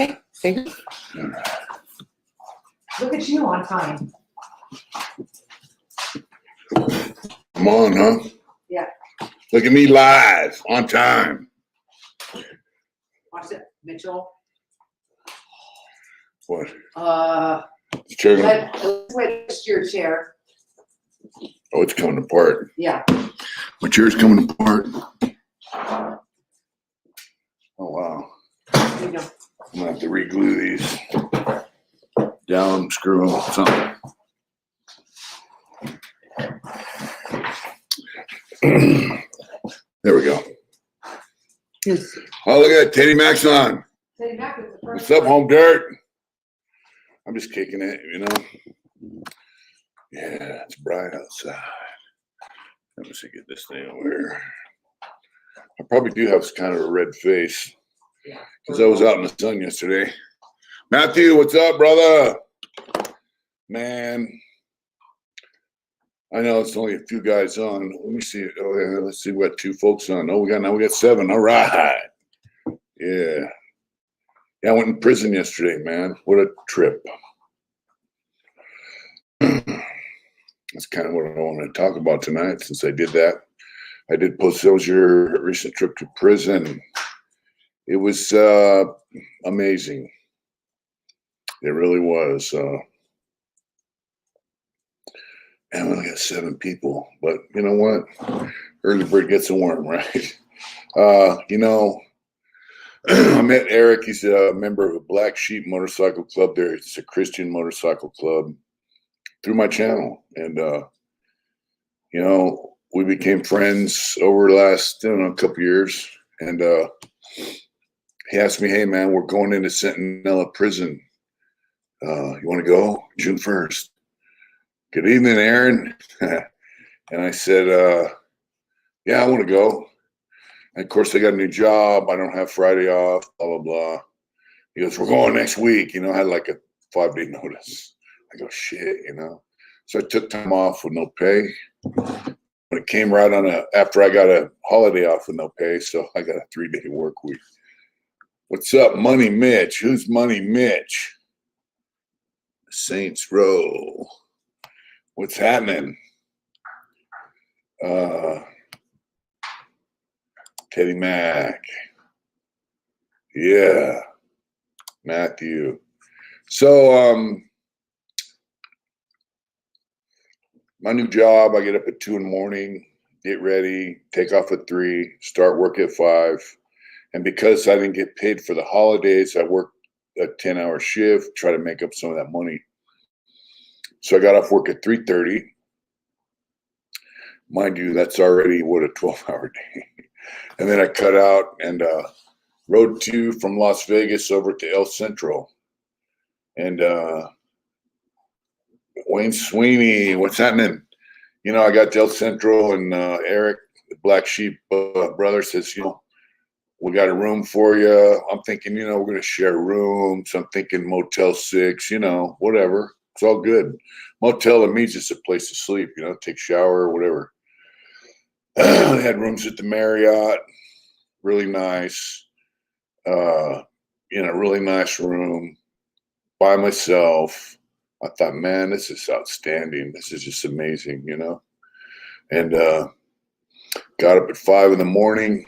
Okay, thank you. Look at you on time. Come on, huh? Yeah. Look at me live, on time. Watch it, Mitchell. What? Let's The chair gonna, switch your chair. oh, it's coming apart. Yeah. My chair's coming apart. Oh, wow. You know. I'm gonna have to re-glue these down, screw them, something. There we go. Yes. Oh, look at that, Teddy Maxx on. Teddy Mack is the first What's up, one. home dirt? I'm just kicking it, you know. Yeah, it's bright outside. Let me see, get this thing over here. I probably do have kind of a red face because I was out in the sun yesterday. Matthew, what's up, brother? Man, I know it's only a few guys on. Let me see. Oh, yeah, let's see. We got 2 folks on. Oh, now we got 7. All right. Yeah. Yeah, I went in prison yesterday, man. What a trip. That's kind of what I want to talk about tonight since I did that. I did post, that was your recent trip to prison. It was amazing. It really was. And we only got 7 people, but you know what? Early bird gets a worm, right? You know, I met Eric. He's a member of a Black Sheep motorcycle club there. It's a Christian motorcycle club through my channel. And, you know, we became friends over the last, I don't know, a couple years. And he asked me, hey, man, we're going into Centinela prison. You want to go? June 1st. Good evening, Aaron. And I said, yeah, I want to go. And of course, I got a new job. I don't have Friday off, blah, blah, blah. He goes, we're going next week. You know, I had like a 5-day notice. I go, shit, you know. So I took time off with no pay. When it came right on after I got a holiday off with no pay, so I got a 3-day work week. What's up, Money Mitch? Who's Money Mitch? Saints Row. What's happening? Teddy Mack. Yeah. Matthew. So, my new job, I get up at 2 in the morning, get ready, take off at 3, start work at 5. And because I didn't get paid for the holidays, I worked a 10-hour shift, try to make up some of that money. So I got off work at 3:30. Mind you, that's already, what, a 12-hour day. And then I cut out and rode from Las Vegas over to El Centro. And Wayne Sweeney, what's happening? You know, I got to El Centro and Eric, the Black Sheep brother, says, you know, we got a room for you. I'm thinking, you know, we're going to share rooms. I'm thinking Motel 6, you know, whatever. It's all good. Motel to me is just a place to sleep, you know, take shower or whatever. I had rooms at the Marriott, really nice, in a really nice room by myself. I thought, man, this is outstanding. This is just amazing, you know. And got up at 5 in the morning.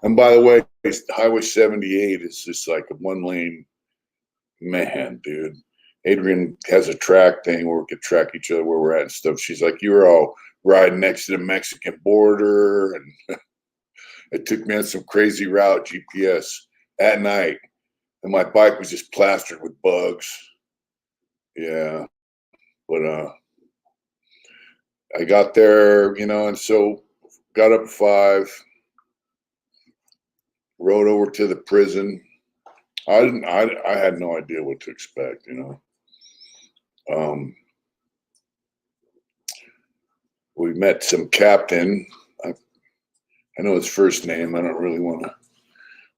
And by the way, Highway 78 is just like a 1-lane, man, dude. Adrian has a track thing where we could track each other where we're at and stuff. She's like, you were all riding next to the Mexican border. And it took me on some crazy route, GPS, at night. And my bike was just plastered with bugs. Yeah. But I got there, you know, and so got up at 5, rode over to the prison. I had no idea what to expect, you know. We met some captain. I know his first name. I don't really want to.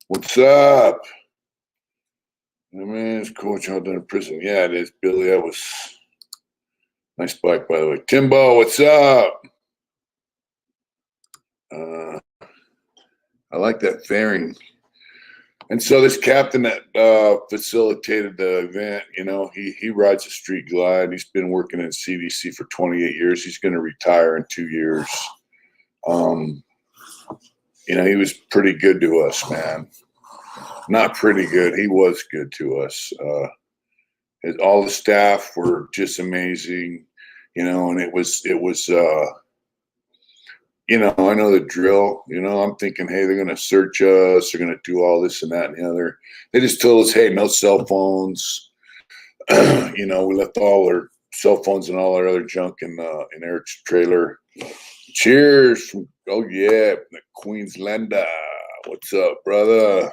What's up? I mean, it's cool y'all done in prison. Yeah, it is, Billy. That was nice bike, by the way. Timbo, what's up? I like that fairing. And so this captain that facilitated the event, you know, he rides a street glide. He's been working in CDC for 28 years. He's going to retire in 2 years. You know, he was pretty good to us, man. Not pretty good. He was good to us. All the staff were just amazing, you know, and it was you know, I know the drill. You know, I'm thinking, hey, they're going to search us. They're going to do all this and that and the other. They just told us, hey, no cell phones. You know, we left all our cell phones and all our other junk in Eric's trailer. Cheers. Oh, yeah. Queenslander. What's up, brother?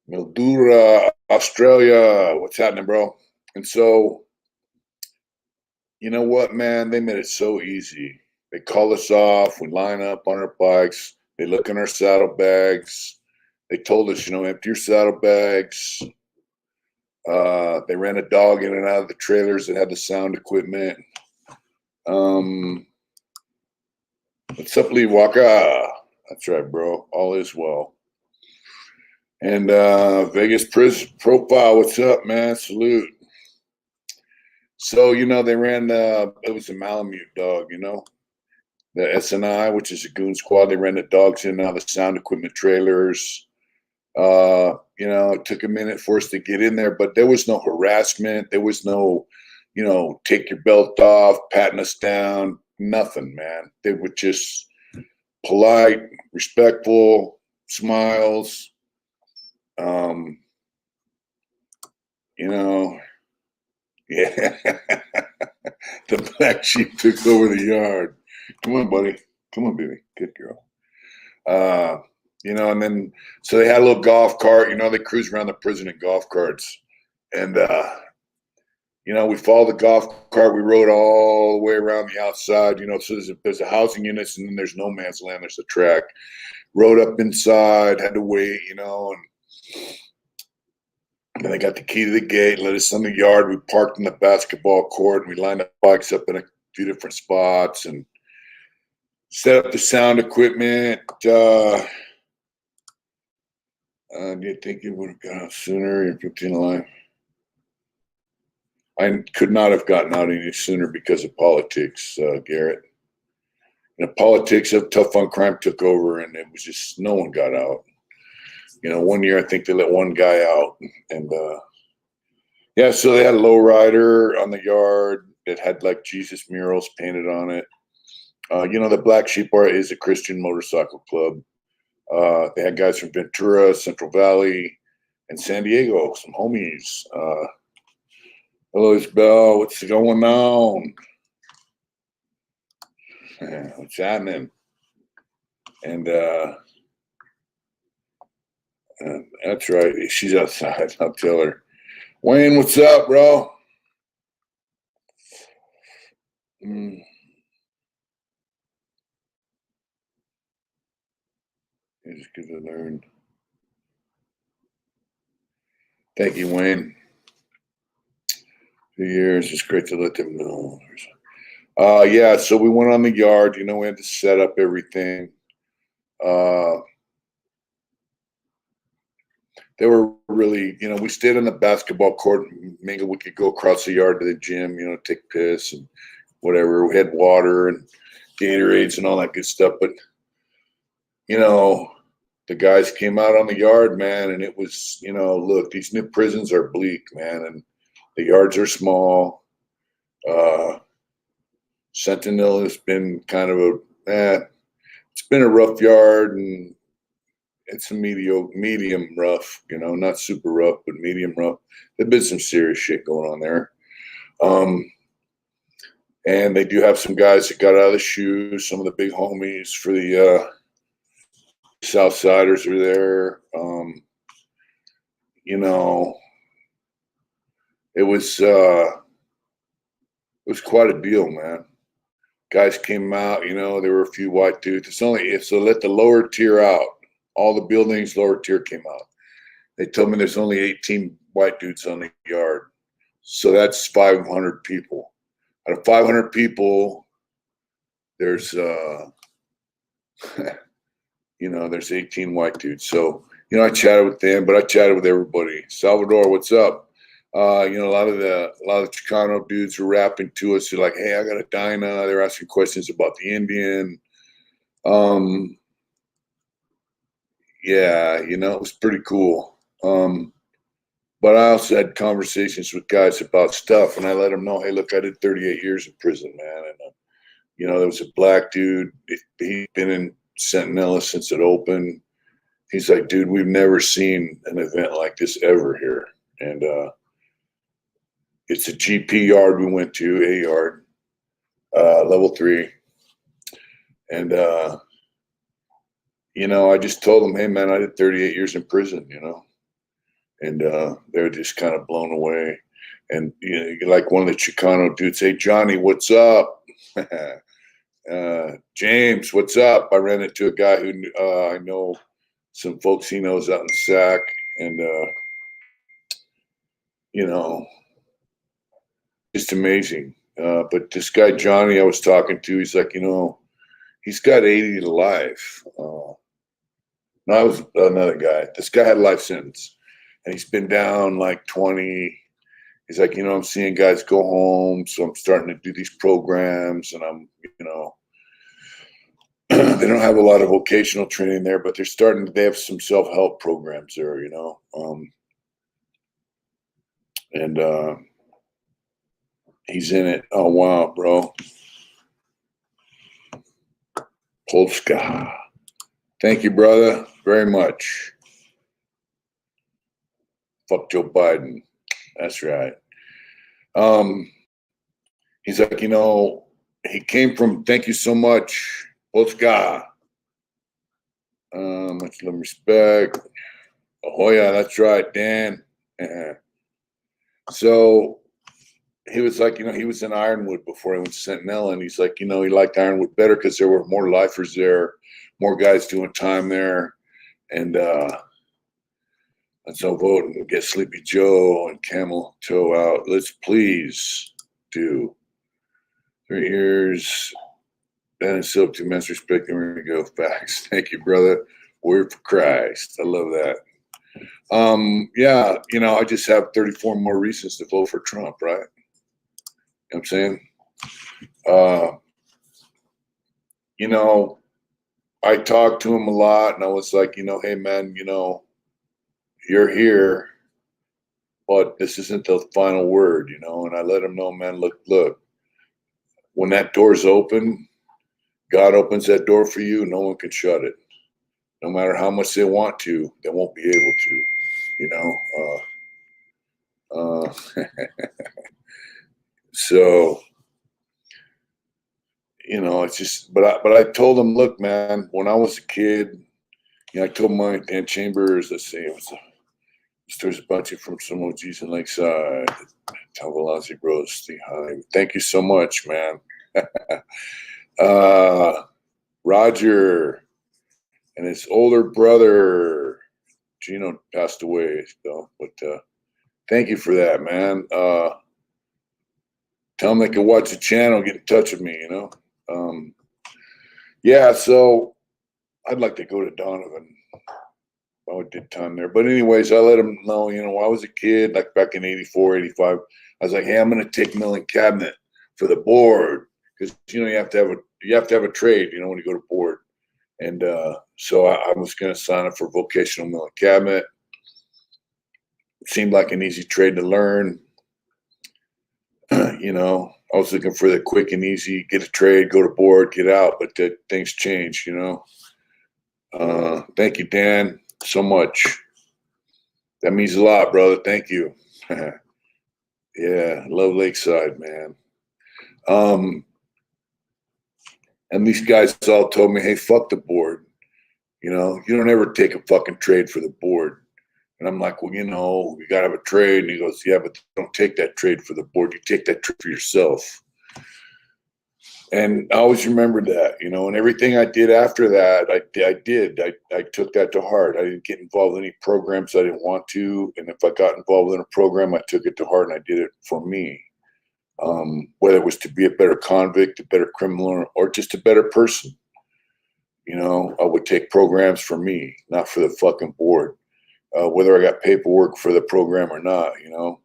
Mildura, Australia. What's happening, bro? And so, you know what, man? They made it so easy. They call us off. We line up on our bikes. They look in our saddlebags. They told us, you know, empty your saddlebags. They ran a dog in and out of the trailers that had the sound equipment. What's up, Lee Walker? That's right, bro. All is well. And Vegas Prison Profile, what's up, man? Salute. So, you know, they ran, it was a Malamute dog, you know, the SNI, which is a goon squad. They ran the dogs in and out of the sound equipment trailers. You know, it took a minute for us to get in there, but there was no harassment. There was no, you know, take your belt off, patting us down, nothing, man. They were just polite, respectful, smiles. You know, yeah. The black sheep took over the yard. Come on, buddy. Come on, baby. Good girl. You know, and then so they had a little golf cart. You know, they cruise around the prison in golf carts, and you know, we followed the golf cart. We rode all the way around the outside. You know, so there's a housing units, and then there's no man's land. There's a track. Rode up inside. Had to wait. You know, and then they got the key to the gate, let us in the yard. We parked in the basketball court, and we lined up bikes up in a few different spots and set up the sound equipment. Do you think it would have got out sooner if you're alive? I could not have gotten out any sooner because of politics, Garrett. You know, politics of tough on crime took over, and it was just no one got out. You know, 1 year I think they let one guy out, and yeah, so they had a lowrider on the yard that had like Jesus murals painted on it. You know, the Black Sheep Bar is a Christian motorcycle club. They had guys from Ventura, Central Valley, and San Diego, some homies. Hello, Isabel. What's going on? What's happening? And that's right. She's outside. I'll tell her. Wayne, what's up, bro? It's good to learn. Thank you, Wayne. 2 years. It's great to let them know. Yeah, so we went on the yard. You know, we had to set up everything. They were really, you know, we stayed on the basketball court. Maybe we could go across the yard to the gym, you know, take piss and whatever. We had water and Gatorades and all that good stuff. But, you know, the guys came out on the yard, man, and it was, you know, look, these new prisons are bleak, man, and the yards are small. Sentinel has been kind of it's been a rough yard, and it's a medium rough, you know, not super rough, but medium rough. There's been some serious shit going on there. And they do have some guys that got out of the shoes. Some of the big homies for the Southsiders are there. You know, it was quite a deal, man. Guys came out, you know, there were a few white dudes. It's only if so let the lower tier out. All the buildings, lower tier came out. They told me there's only 18 white dudes on the yard. So that's 500 people. Out of 500 people, there's you know, there's 18 white dudes. So, you know, I chatted with them, but I chatted with everybody. Salvador, what's up? You know, a lot of the Chicano dudes were rapping to us. They're like, hey, I got a Dinah. They're asking questions about the Indian. Yeah, you know, it was pretty cool. But I also had conversations with guys about stuff, and I let them know, hey, look, I did 38 years in prison, man. And, you know, there was a black dude. He'd been in Sentinella since it opened. He's like, dude, we've never seen an event like this ever here. And it's a GP yard we went to, A yard, level 3. And, you know, I just told them, hey, man, I did 38 years in prison, you know. And they were just kind of blown away. And, you know, like one of the Chicano dudes, hey, Johnny, what's up? James, what's up? I ran into a guy who I know some folks he knows out in Sac. And, you know, just amazing. But this guy, Johnny, I was talking to, he's like, you know, he's got 80 to life. No, I was another guy. This guy had a life sentence. And he's been down like 20. He's like, you know, I'm seeing guys go home, so I'm starting to do these programs, and I'm, you know, they don't have a lot of vocational training there, but they have some self-help programs there, you know. And he's in it. Oh, wow, bro. Polska. Thank you, brother, very much. Fuck Joe Biden. That's right. He's like, you know, he came from, thank you so much, Polska. Much love and respect. Oh, yeah, that's right, Dan. So he was like, you know, he was in Ironwood before he went to Sentinel, and he's like, you know, he liked Ironwood better because there were more lifers there, more guys doing time there. And let's all vote and get Sleepy Joe and Camel Toe out. Let's please do 3 years. Ben and Silk, 2 men's respect, and we're gonna go. Facts. Thank you, brother. Word for Christ. I love that. Yeah, you know, I just have 34 more reasons to vote for Trump, right? You know what I'm saying? You know, I talked to him a lot, and I was like, you know, hey man, you know, you're here, but this isn't the final word, you know. And I let him know, man, look, when that door's open, God opens that door for you, no one can shut it. No matter how much they want to, they won't be able to, you know. So, you know, it's just, but I told him, look, man, when I was a kid, you know, I told my Dan Chambers, let's see, there's a bunch of from some OGs in Lakeside, Tavalazzi Bros, Steve High. Thank you so much, man. Roger and his older brother, Gino, passed away, though, but thank you for that, man. Tell them they can watch the channel, get in touch with me, you know. Yeah, so I'd like to go to Donovan. I did time there. But anyways, I let him know, you know, when I was a kid, like back in 84, 85, I was like, hey, I'm going to take milling cabinet for the board. Because, you know, you have to have a trade, you know, when you go to board. And so I was going to sign up for vocational milling cabinet. It seemed like an easy trade to learn. You know, I was looking for the quick and easy, get a trade, go to board, get out, but things change, you know. Thank you, Dan, so much. That means a lot, brother. Thank you. Yeah, love Lakeside, man. And these guys all told me, hey, fuck the board. You know, you don't ever take a fucking trade for the board. And I'm like, well, you know, you got to have a trade. And he goes, yeah, but don't take that trade for the board. You take that trade for yourself. And I always remembered that, you know, and everything I did after that, I took that to heart. I didn't get involved in any programs I didn't want to. And if I got involved in a program, I took it to heart and I did it for me. Whether it was to be a better convict, a better criminal, or just a better person. You know, I would take programs for me, not for the fucking board, whether I got paperwork for the program or not, you know.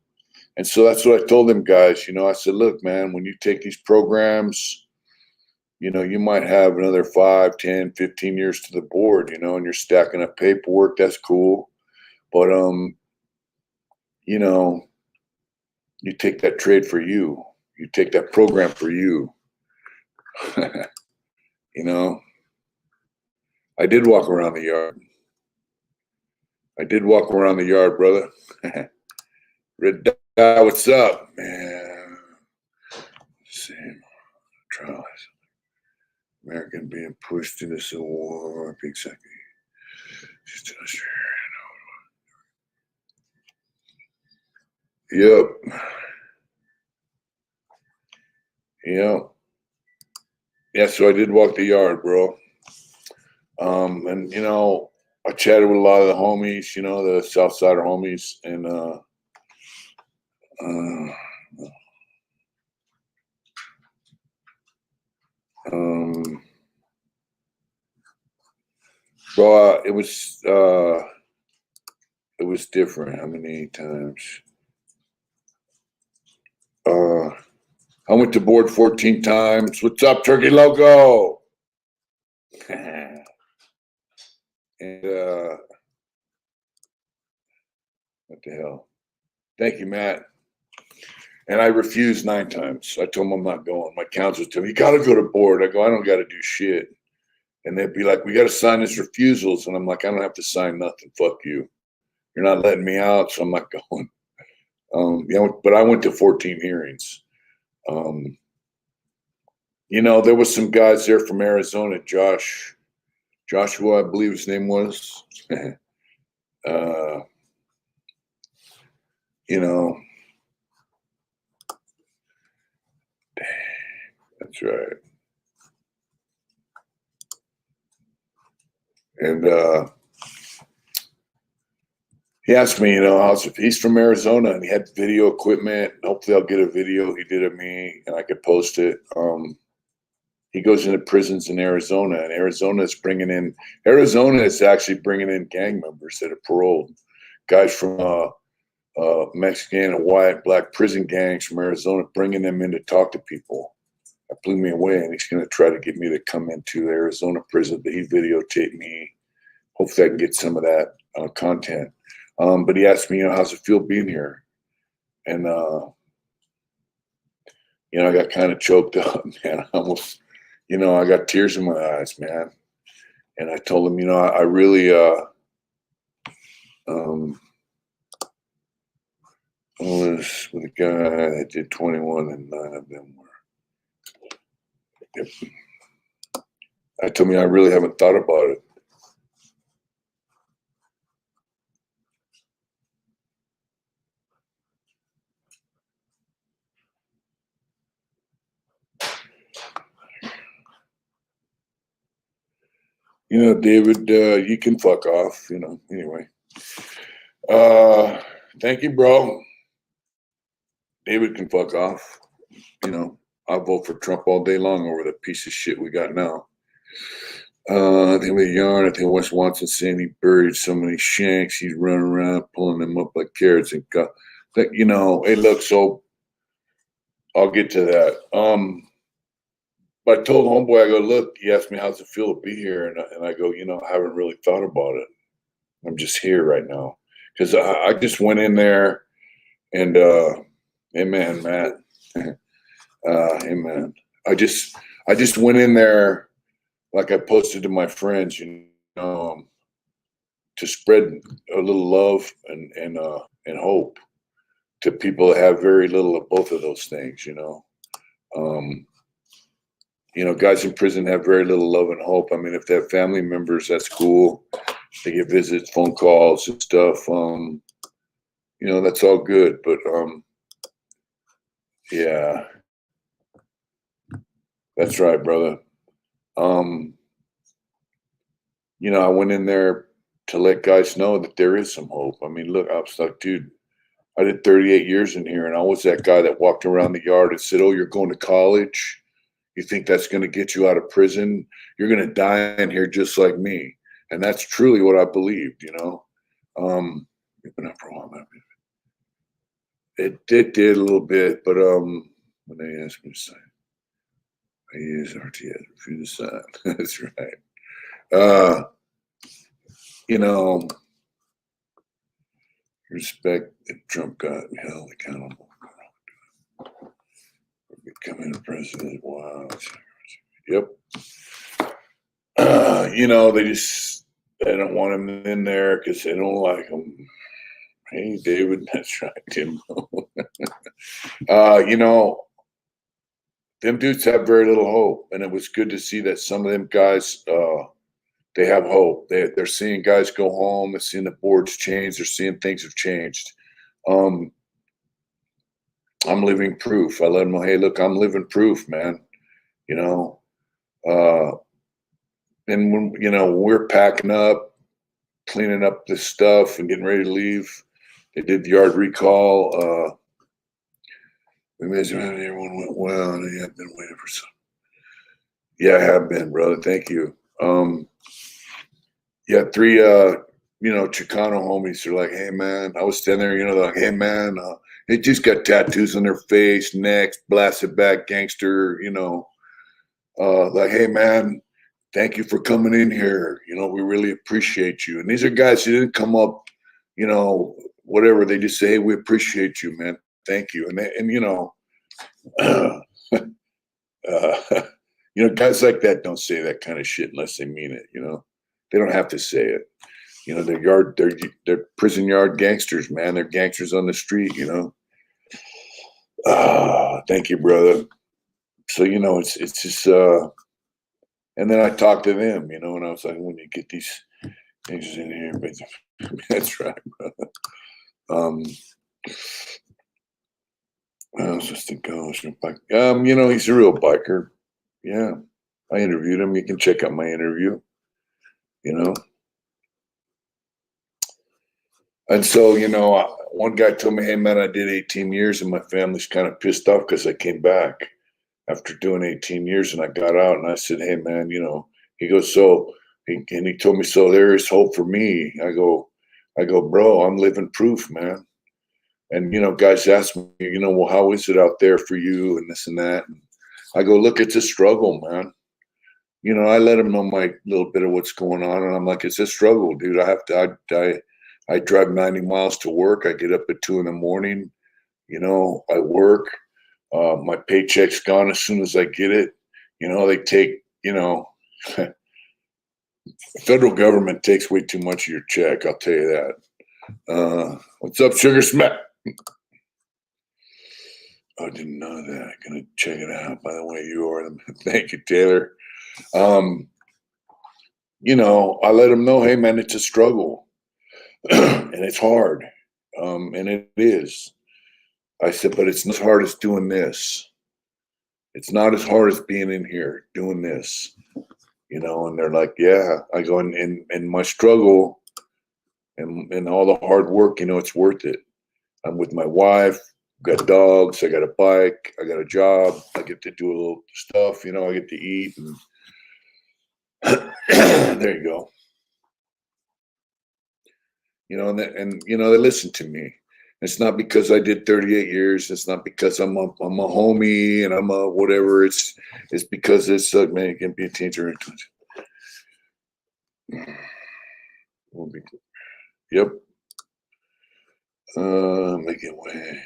And so that's what I told them guys, you know. I said, look, man, when you take these programs, you know, you might have another 5, 10, 15 years to the board, you know, and you're stacking up paperwork. That's cool. But, you know, you take that trade for you. You take that program for you. You know, I did walk around the yard. I did walk around the yard, brother. Red Dye, what's up, man? Same trials. American being pushed into civil war. Big second. Just Yep. Yep. Yeah, so I did walk the yard, bro. And you know, I chatted with a lot of the homies, you know, the Southsider homies, and bro, it was different. How many times? I went to board 14 times. What's up, Turkey Loco? And what the hell? Thank you, Matt. And I refused 9 times. I told them I'm not going. My counselor told me, you got to go to board. I go, I don't got to do shit. And they'd be like, we got to sign this refusals. And I'm like, I don't have to sign nothing. Fuck you. You're not letting me out, so I'm not going. Yeah, but I went to 14 hearings. You know, there was some guys there from Arizona, Joshua, I believe his name was. You know, that's right. And he asked me, you know, he's from Arizona and he had video equipment. Hopefully I'll get a video he did of me and I could post it. He goes into prisons in Arizona, and Arizona is actually bringing in gang members that are paroled. Guys from Mexican and white, black prison gangs from Arizona, bringing them in to talk to people. That blew me away, and he's going to try to get me to come into Arizona prison, but he videotaped me. Hopefully I can get some of that content. But he asked me, you know, how's it feel being here? And, you know, I got kind of choked up, man. You know, I got tears in my eyes, man. And I told him, you know, I really, I was with a guy that did 21 and 9 of them were. Yep. I told me I really haven't thought about it. You know, David, you can fuck off, you know, anyway. Thank you, bro. David can fuck off. You know, I'll vote for Trump all day long over the piece of shit we got now. I think with Yarn, I think Wes Watson saying he buried so many shanks, he's running around pulling them up like carrots and got, you know, hey, look, so I'll get to that. But I told homeboy, I go, look, he asked me, how's it feel to be here? And I go, you know, I haven't really thought about it. I'm just here right now. Because I just went in there and, hey, man, Matt. Hey, man. I just went in there like I posted to my friends, you know, to spread a little love and hope to people that have very little of both of those things, you know. You know, guys in prison have very little love and hope. I mean, if they have family members, that's cool. They get visits, phone calls and stuff. You know, that's all good. But yeah, that's right, brother. You know, I went in there to let guys know that there is some hope. I mean, look, I was like, dude, I did 38 years in here, and I was that guy that walked around the yard and said, oh, you're going to college? You think that's going to get you out of prison? You're going to die in here just like me. And that's truly what I believed, you know. You've been up for a while, man. It did a little bit, but when they asked me to sign, I use RTS, refuse to sign. That's right. You know, respect if Trump got held accountable for becoming president. Wow. Yep. You know, they don't want him in there because they don't like him. Hey, David, that's right, Tim. You know, them dudes have very little hope, and it was good to see that some of them guys, they have hope. They're seeing guys go home. They're seeing the boards change. They're seeing things have changed. I'm living proof. I let them know, hey, look, I'm living proof, man. You know, and when we're packing up, cleaning up this stuff, and getting ready to leave, they did the yard recall. We measured out, everyone went well, and I've been waiting for some. Yeah, I have been, brother. Thank you. Yeah, 3 Chicano homies are like, hey man, I was standing there, they're like, hey man, they just got tattoos on their face, necks, blasted back gangster, like, hey man, thank you for coming in here. We really appreciate you. And these are guys who didn't come up, whatever. They just say, hey, we appreciate you, man. Thank you. Guys like that don't say that kind of shit unless they mean it. They don't have to say it. They're prison yard gangsters, man. They're gangsters on the street. Thank you, brother. So it's just. And then I talked to them, and I was like, when you get these things in here, but that's right, brother. I was just a ghost. He's a real biker. Yeah, I interviewed him. You can check out my interview. And so, one guy told me, hey, man, I did 18 years and my family's kind of pissed off because I came back after doing 18 years and I got out. And I said, hey, man, he goes, and he told me, so there is hope for me. I go, bro, I'm living proof, man. And, guys ask me, well, how is it out there for you and this and that? And I go, look, it's a struggle, man. I let them know my little bit of what's going on. And I'm like, it's a struggle, dude. I drive 90 miles to work. I get up at 2 a.m. I work. My paycheck's gone as soon as I get it. They take, the federal government takes way too much of your check. I'll tell you that. What's up, Sugar Smack? I didn't know that. Gonna check it out. By the way, you are. Thank you, Taylor. I let them know, hey, man, it's a struggle. And it's hard. And it is. I said, but it's not as hard as doing this. It's not as hard as being in here doing this. And they're like, yeah. I go, and my struggle and all the hard work, it's worth it. I'm with my wife, got dogs, I got a bike, I got a job, I get to do a little stuff, I get to eat, and there you go. And they listen to me. It's not because I did 38 years. It's not because I'm a homie and I'm a whatever. It's because it's man, it can be a teacher. Yep. Make it way.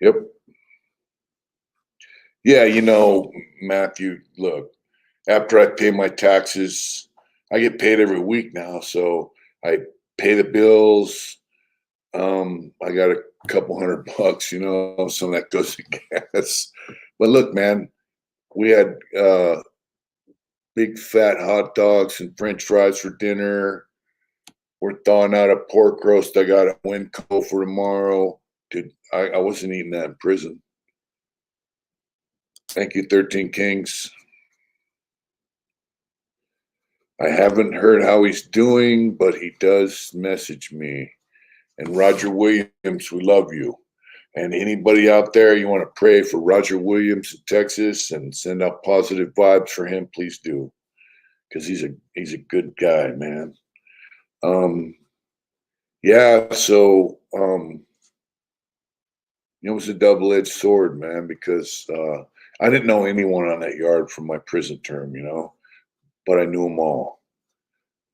Yep. Yeah, Matthew, look, after I pay my taxes, I get paid every week now. So I pay the bills. I got a couple $100, some of that goes to gas. But look, man, we had big fat hot dogs and French fries for dinner. We're thawing out a pork roast. I got a Winco for tomorrow. Dude, I wasn't eating that in prison. Thank you, 13 Kings. I haven't heard how he's doing, but he does message me. And Roger Williams, we love you. And anybody out there, you want to pray for Roger Williams in Texas and send out positive vibes for him, please do, because he's a good guy, man. Yeah, so it was a double-edged sword, man, because I didn't know anyone on that yard from my prison term, but I knew them all.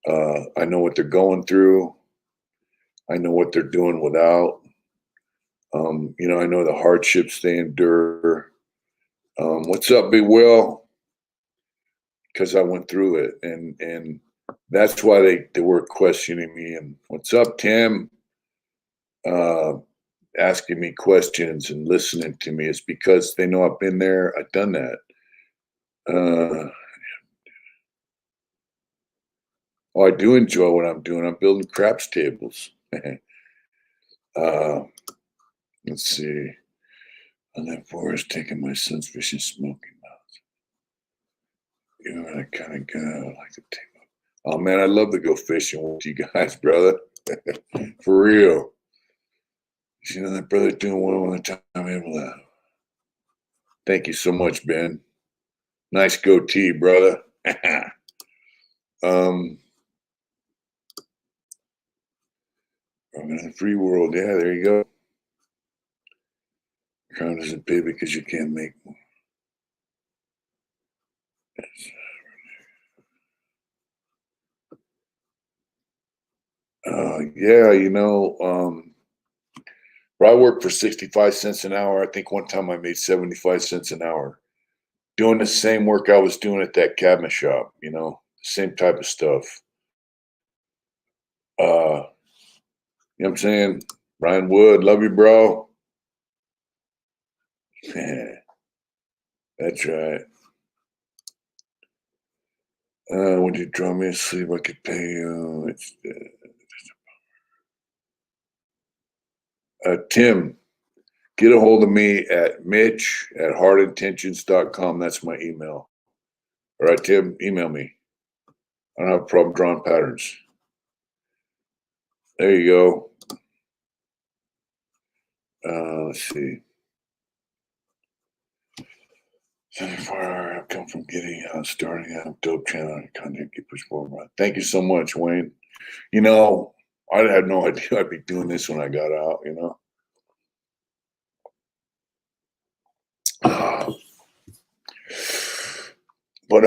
I know what they're going through. I know what they're doing without. I know the hardships they endure. What's up, Big Will? Because I went through it, and that's why they were questioning me. And what's up, Tim? Asking me questions and listening to me is because they know I've been there. I've done that. I do enjoy what I'm doing. I'm building craps tables. Let's see. On that forest, taking my son's fishing smoking mouth. That kind of guy I like to take. Oh man, I'd love to go fishing with you guys, brother. For real. That brother's doing well all the time. Able to. Thank you so much, Ben. Nice goatee, brother. I'm in the free world. Yeah, there you go. Crown doesn't pay because you can't make more. Yeah, where I work for 65 cents an hour. I think one time I made 75 cents an hour doing the same work I was doing at that cabinet shop, same type of stuff. You know what I'm saying? Ryan Wood, love you, bro. That's right. Would you draw me asleep? I could pay you. Tim, get a hold of me at mitch@heartintentions.com. That's my email. All right, Tim, email me. I don't have a problem drawing patterns. There you go. Let's see. 74 I've come from getting starting a dope channel and content get pushed forward. Thank you so much, Wayne. I had no idea I'd be doing this when I got out, But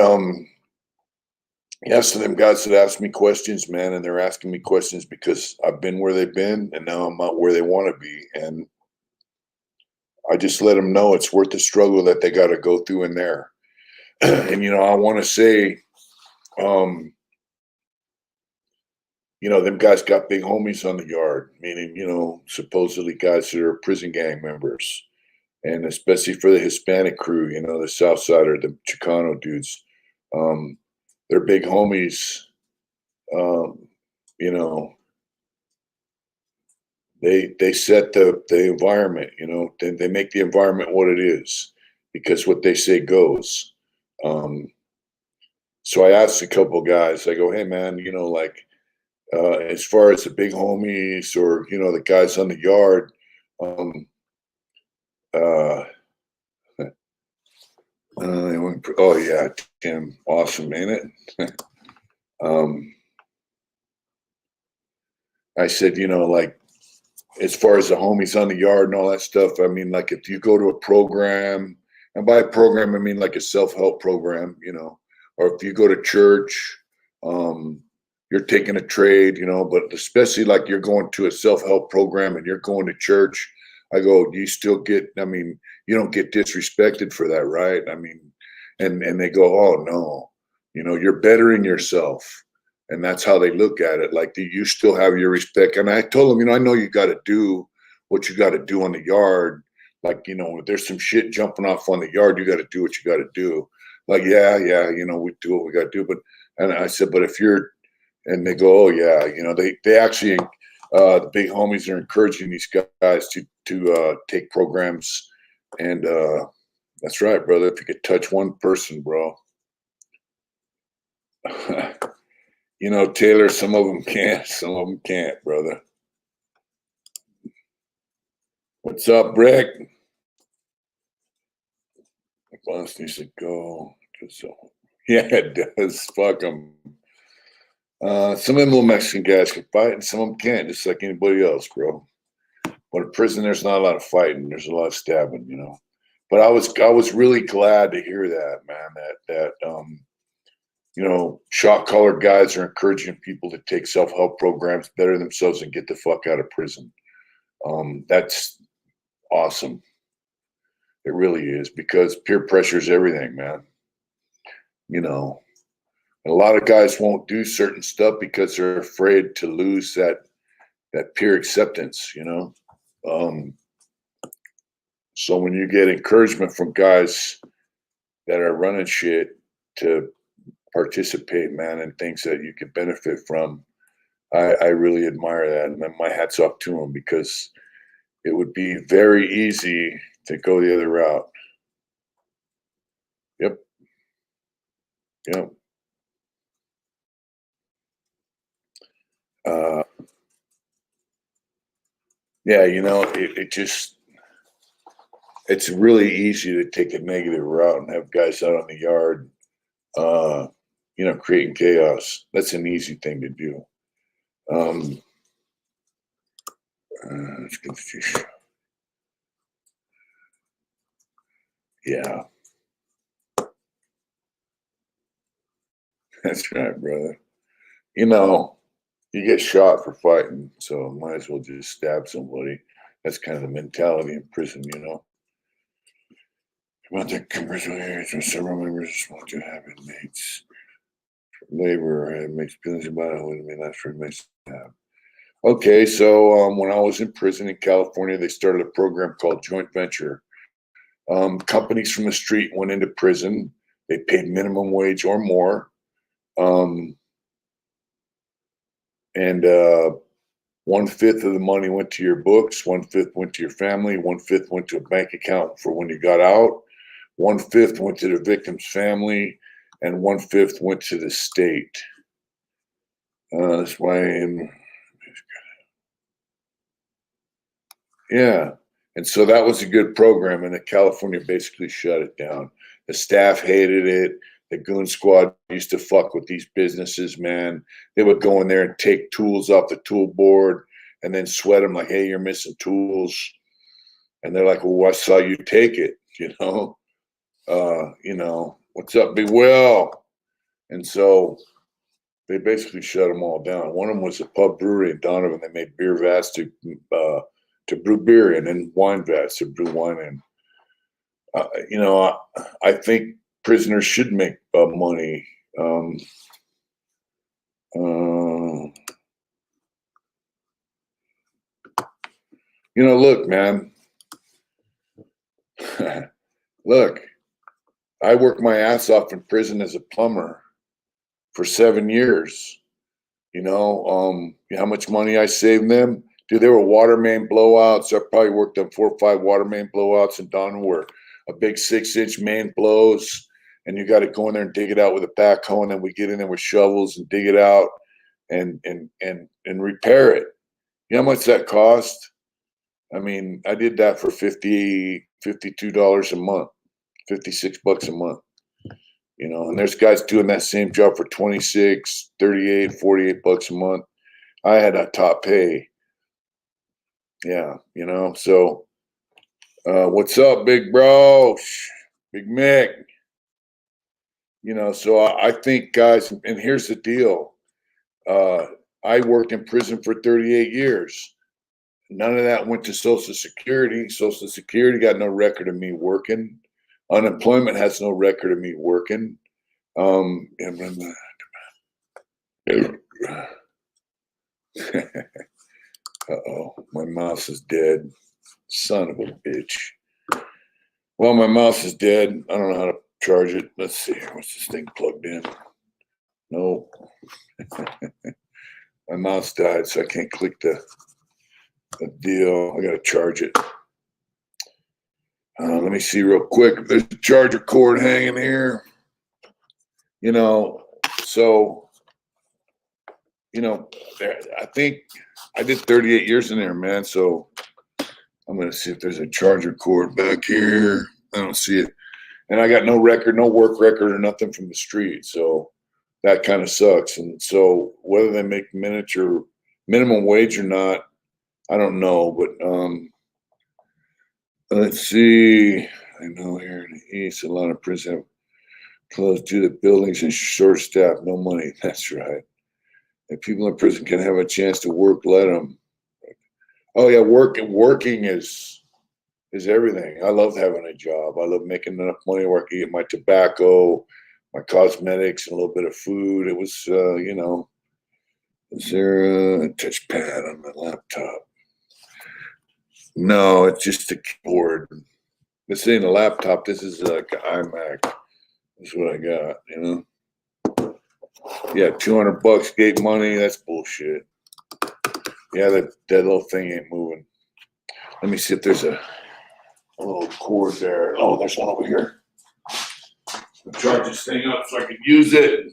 yes, to them guys that ask me questions, man, and they're asking me questions because I've been where they've been and now I'm not where they want to be. And I just let them know it's worth the struggle that they got to go through in there. And, I want to say, them guys got big homies on the yard, meaning, supposedly guys that are prison gang members. And especially for the Hispanic crew, the Southsider, the Chicano dudes, they're big homies. They set the environment. They make the environment what it is because what they say goes. So I asked a couple of guys. I go, hey man, as far as the big homies or the guys on the yard. Oh yeah, Tim, awesome, ain't it? I said, as far as the homies on the yard and all that stuff, if you go to a program, and by a program I mean like a self-help program, or if you go to church, you're taking a trade, but especially like you're going to a self-help program and you're going to church, I go, do you still get, you don't get disrespected for that, right? And they go, oh no, you're bettering yourself. And that's how they look at it. Like, do you still have your respect? And I told them, I know you got to do what you got to do on the yard. Like, if there's some shit jumping off on the yard, you got to do what you got to do. Like, yeah, we do what we got to do. And I said, but if you're, and they go, oh yeah, they actually, the big homies are encouraging these guys to take programs. And that's right, brother. If you could touch one person, bro. Taylor, some of them can't, some of them can't, brother. What's up, Rick? The boss needs to go. Yeah, it does. Fuck them. Some of them little Mexican guys can fight, and some of them can't, just like anybody else, bro. But in prison, there's not a lot of fighting. There's a lot of stabbing, you know. But I was really glad to hear that, man. That you know, shot collar guys are encouraging people to take self-help programs, better themselves, and get the fuck out of prison. That's awesome. It really is, because peer pressure is everything, man. You know, a lot of guys won't do certain stuff because they're afraid to lose that peer acceptance, you know. So when you get encouragement from guys that are running shit to participate, man, in things that you can benefit from, I really admire that, and my hat's off to them, because it would be very easy to go the other route. Yep. Yep. Yeah, you know, it's really easy to take a negative route and have guys out on the yard, you know, creating chaos. That's an easy thing to do. Let's get the yeah, that's right, brother. You know, you get shot for fighting, so might as well just stab somebody. That's kind of the mentality in prison, you know. About the commercial areas where several members want to have inmates. Labor makes feelings about it wouldn't be nice for inmates to have. Okay, so when I was in prison in California, they started a program called Joint Venture. Companies from the street went into prison. They paid minimum wage or more. And 1/5 of the money went to your books, 1/5 went to your family, 1/5 went to a bank account for when you got out, 1/5 went to the victim's family, and 1/5 went to the state. That's why yeah. And so that was a good program, and California basically shut it down. The staff hated it. The goon squad used to fuck with these businesses, man. They would go in there and take tools off the tool board and then sweat them like, hey, you're missing tools. And they're like, well, I saw you take it, you know? You know, what's up, Big Will? And so they basically shut them all down. One of them was a pub brewery in Donovan. They made beer vats to brew beer in, and wine vats to brew wine in. You know, I think prisoners should make money. You know, look, man. Look, I worked my ass off in prison as a plumber for 7 years. You know how much money I saved them? Dude, there were water main blowouts. I probably worked on 4 or 5 water main blowouts in Donovan where a big 6-inch main blows, and you got to go in there and dig it out with a backhoe, and then we get in there with shovels and dig it out and repair it. You know how much that cost? I mean, I did that for $52 a month, $56 a month. You know, and there's guys doing that same job for 26, 38, $48 a month. I had a top pay. Yeah, you know, so what's up, big bro? Big Mick. You know, so I think, guys, and here's the deal. I worked in prison for 38 years. None of that went to Social Security. Social Security got no record of me working. Unemployment has no record of me working. Uh-oh, my mouse is dead. Son of a bitch. Well, my mouse is dead. I don't know how to charge it. Let's see. What's this thing plugged in? No. My mouse died, so I can't click the deal. I got to charge it. Let me see real quick. There's a charger cord hanging here. You know, so, you know, I think I did 38 years in there, man. So, I'm gonna see if there's a charger cord back here. I don't see it. And I got no record, no work record or nothing from the street. So that kind of sucks. And so whether they make minimum wage or not, I don't know. But let's see. I know here in the East, a lot of prisons have closed due to buildings and short staff, no money. That's right. If people in prison can have a chance to work, let them. Oh yeah, working is everything. I love having a job. I love making enough money where I can get my tobacco, my cosmetics, and a little bit of food. It was, is there a touchpad on my laptop? No, it's just a keyboard. This ain't a laptop. This is like an iMac. That's what I got, Yeah, $200 gate money. That's bullshit. Yeah, that little thing ain't moving. Let me see if there's a little cord there. Oh, there's one over here. I'll charge this thing up so I can use it.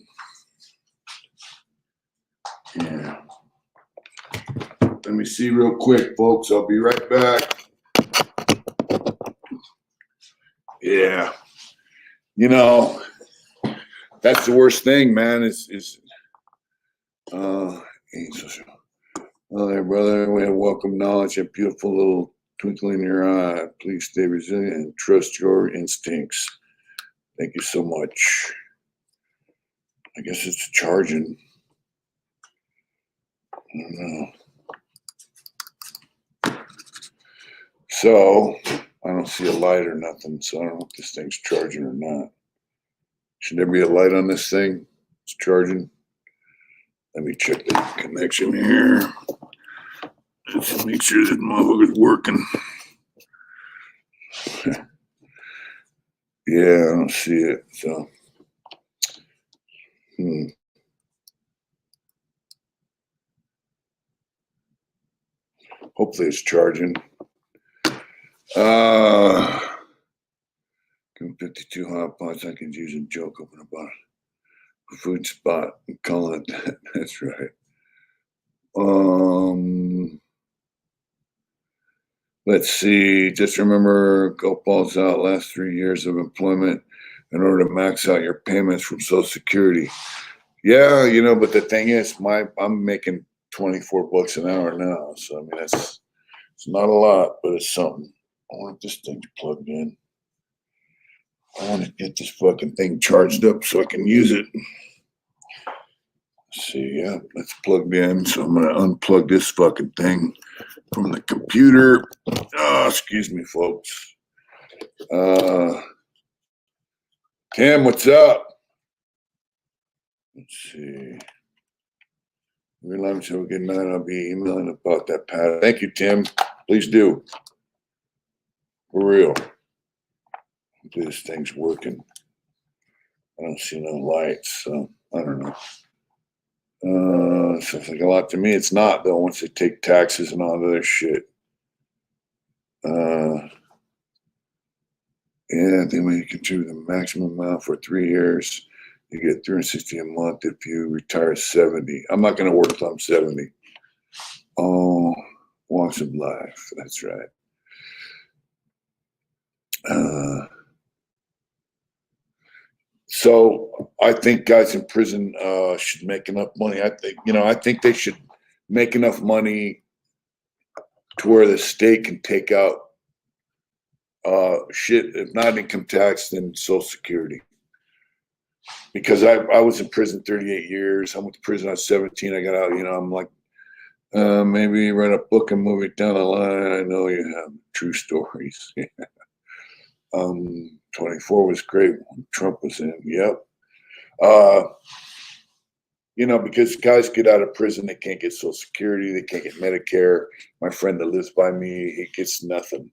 Yeah. Let me see real quick, folks. I'll be right back. Yeah. That's the worst thing, man, oh there, brother. We have welcome knowledge and beautiful little twinkle in your eye. Please stay resilient and trust your instincts. Thank you so much. I guess it's charging. I don't know. So I don't see a light or nothing, so I don't know if this thing's charging or not. Should there be a light on this thing? It's charging. Let me check the connection here. Let's make sure that motherfucker's working. Yeah, I don't see it. So, hopefully it's charging. 52 hot pots. I could use a joke open about a food spot and call it that. That's right. Let's see. Just remember, go balls out. Last 3 years of employment in order to max out your payments from Social Security. Yeah, but the thing is, I'm making $24 an hour now. So I mean, it's not a lot, but it's something. I want this thing plugged in. I want to get this fucking thing charged up so I can use it. Let's see, yeah, it's plugged in. So I'm gonna unplug this fucking thing from the computer. Oh, excuse me, folks. Tim, what's up? Let's see. Have a good night. I'll be emailing about that pattern. Thank you, Tim. Please do. For real. Hopefully this thing's working. I don't see no lights, so I don't know. Sounds like a lot to me. It's not, though, once they take taxes and all that other shit. Yeah, they may contribute the maximum amount for 3 years. You get $360 a month if you retire at 70. I'm not going to work till I'm 70. Oh, walks of life. That's right. So I think guys in prison should make enough money. I think they should make enough money to where the state can take out shit, if not income tax, then Social Security. Because I was in prison 38 years. I went to prison at 17. I got out, I'm like, maybe write a book and move it down the line. I know you have true stories. 24 was great when Trump was in. Yep. Because guys get out of prison, they can't get Social Security, they can't get Medicare. My friend that lives by me, he gets nothing.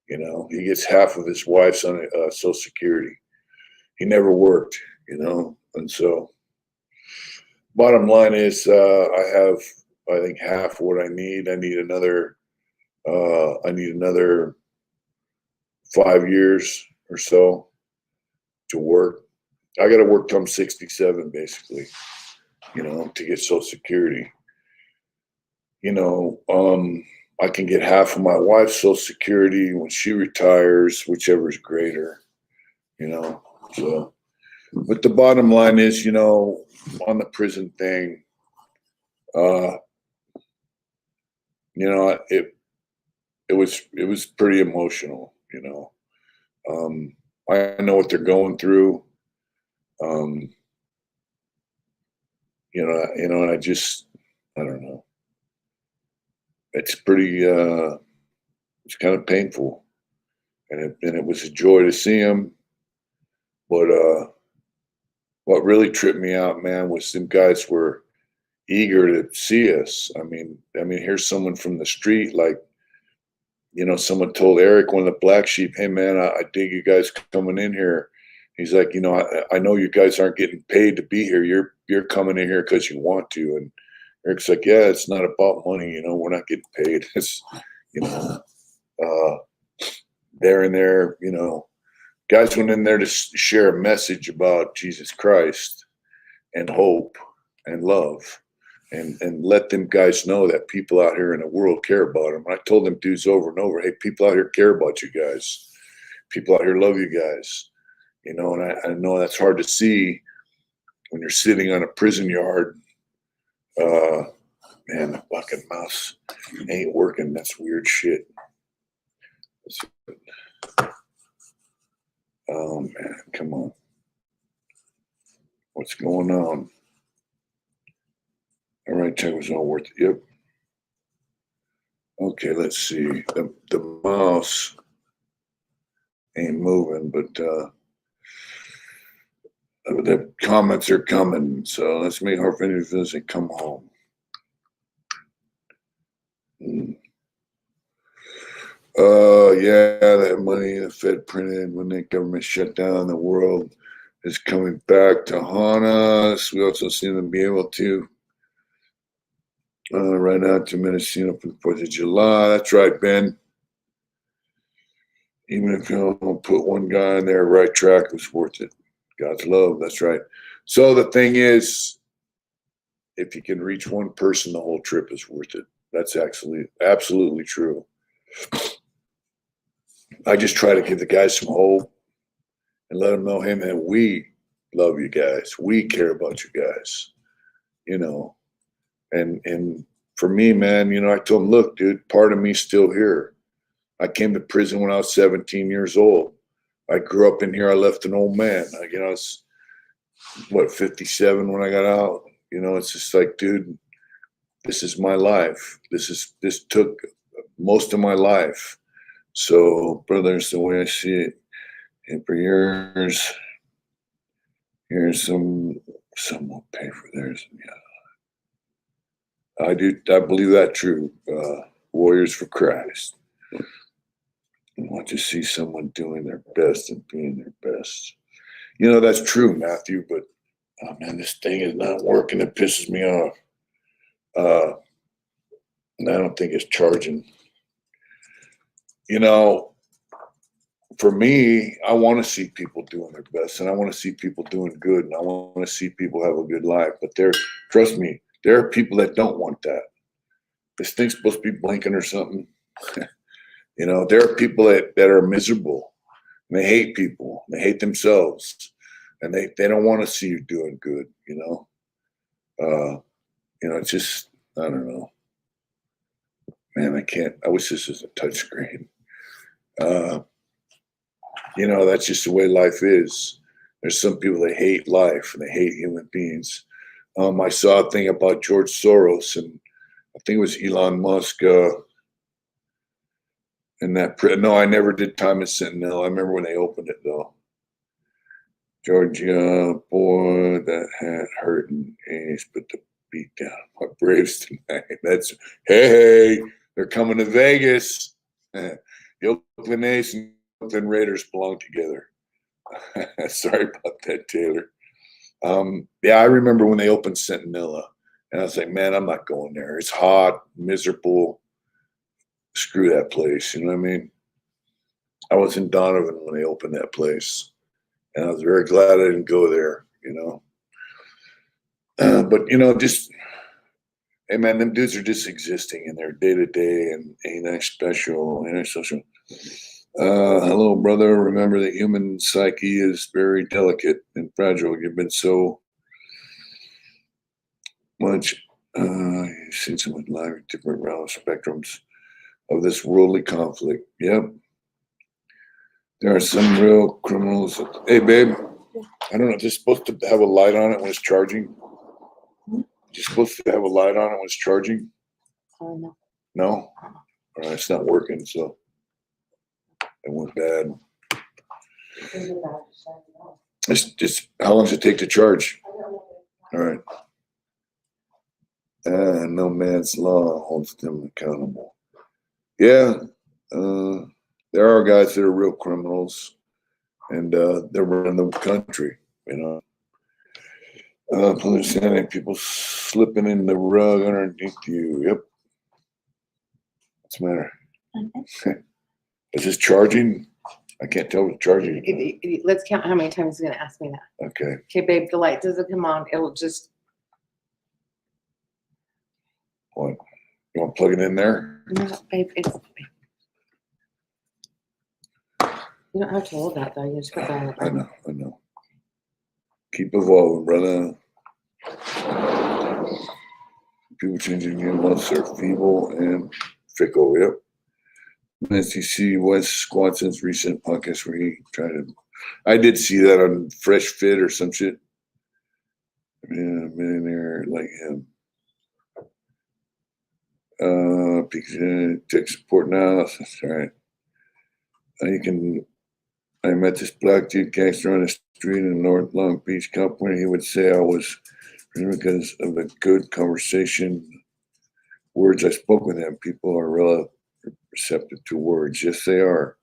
He gets half of his wife's on Social Security. He never worked, and so bottom line is I have, I think, half of what I need. I need another 5 years or so to work. I got to work till I'm 67, basically, to get Social Security. I can get half of my wife's Social Security when she retires, whichever is greater, you know. So, but the bottom line is, you know, on the prison thing, you know, it was pretty emotional, you know. I know what they're going through. And I just, I don't know. It's pretty, it's kind of painful, and it was a joy to see him. But what really tripped me out, man, was them guys were eager to see us. Here's someone from the street, like, you know, someone told Eric, one of the Black Sheep, hey man, I dig you guys coming in here. He's like, you know, I know you guys aren't getting paid to be here. You're coming in here because you want to. And Eric's like, yeah, it's not about money. You know, we're not getting paid. It's, you know, there and there, you know, guys went in there to share a message about Jesus Christ and hope and love, and let them guys know that people out here in the world care about them. I told them dudes over and over, hey, people out here care about you guys. People out here love you guys. You know, and I know that's hard to see when you're sitting on a prison yard. Man, the fucking mouse ain't working. That's weird shit. Oh man, come on. What's going on? All right, check was all worth it. Yep. Okay, let's see. The mouse ain't moving, but the comments are coming. So let's make our videos and come home. Yeah, that money the Fed printed when the government shut down the world is coming back to haunt us. We also seem to be able to right out to Mendocino for the 4th of July. That's right, Ben. Even if you don't put one guy on there, right track, it was worth it. God's love, that's right. So the thing is, if you can reach one person, the whole trip is worth it. That's actually absolutely true. I just try to give the guys some hope and let them know, hey man, we love you guys. We care about you guys, you know. And for me, man, you know, I told them, look, dude, part of me's still here. I came to prison when I was 17 years old. I grew up in here. I left an old man. You know, I was, 57 when I got out. You know, it's just like, dude, this is my life. This took most of my life. So, brothers, the way I see it, and for yours, here's some will pay for theirs. Yeah, I believe that true. Warriors for Christ. I want to see someone doing their best and being their best. You know, that's true, Matthew, but oh man, this thing is not working. It pisses me off. And I don't think it's charging. You know, for me, I want to see people doing their best, and I want to see people doing good, and I want to see people have a good life. But trust me, there are people that don't want that. This thing's supposed to be blinking or something. You know, there are people that are miserable, and they hate people, they hate themselves, and they don't want to see you doing good, you know. You know, it's just, I don't know. Man, I wish this was a touch screen. You know, that's just the way life is. There's some people that hate life and they hate human beings. I saw a thing about George Soros, and I think it was Elon Musk. No, I never did time at Sentinel. I remember when they opened it though. Georgia, boy, that hat hurting. He's put the beat down my Braves tonight. That's hey, they're coming to Vegas. The Oakland A's and Oakland Raiders belong together. Sorry about that, Taylor. Yeah, I remember when they opened Centinela, and I was like, man, I'm not going there. It's hot, miserable. Screw that place. You know what I mean? I was in Donovan when they opened that place, and I was very glad I didn't go there, you know. But, you know, just Hey man, them dudes are just existing in their day to day and ain't I special, ain't I social. Hello, brother. Remember that human psyche is very delicate and fragile. You've been so much, you've seen so much live at different realm spectrums of this worldly conflict. Yep. There are some real criminals. Hey, babe, I don't know. Is this supposed to have a light on it when it's charging? Is supposed to have a light on it when it's charging? No. No? All right, it's not working, so it went bad. It's just, how long does it take to charge? All right. No man's law holds them accountable. Yeah, there are guys that are real criminals, and they're running the country, you know. Understanding people slipping in the rug underneath you. Yep. What's the matter? Is this charging? I can't tell if it's charging. Let's count how many times he's gonna ask me that. Okay. Okay, babe, the light doesn't come on. It'll just. What? You want to plug it in there? No, babe, it's. You don't have to hold that though. You just put that I on. know. I know. Keep evolving, brother. People changing your months are feeble and fickle. Yep. Nice to see Wes Squatson's recent podcast where he tried to. I did see that on Fresh Fit or some shit. Yeah, millionaire like him. Tech support now. That's all right. I met this black dude gangster on the street in North Long Beach, California. He would say I was because of the good conversation, words I spoke with him. People are really receptive to words. Yes, they are.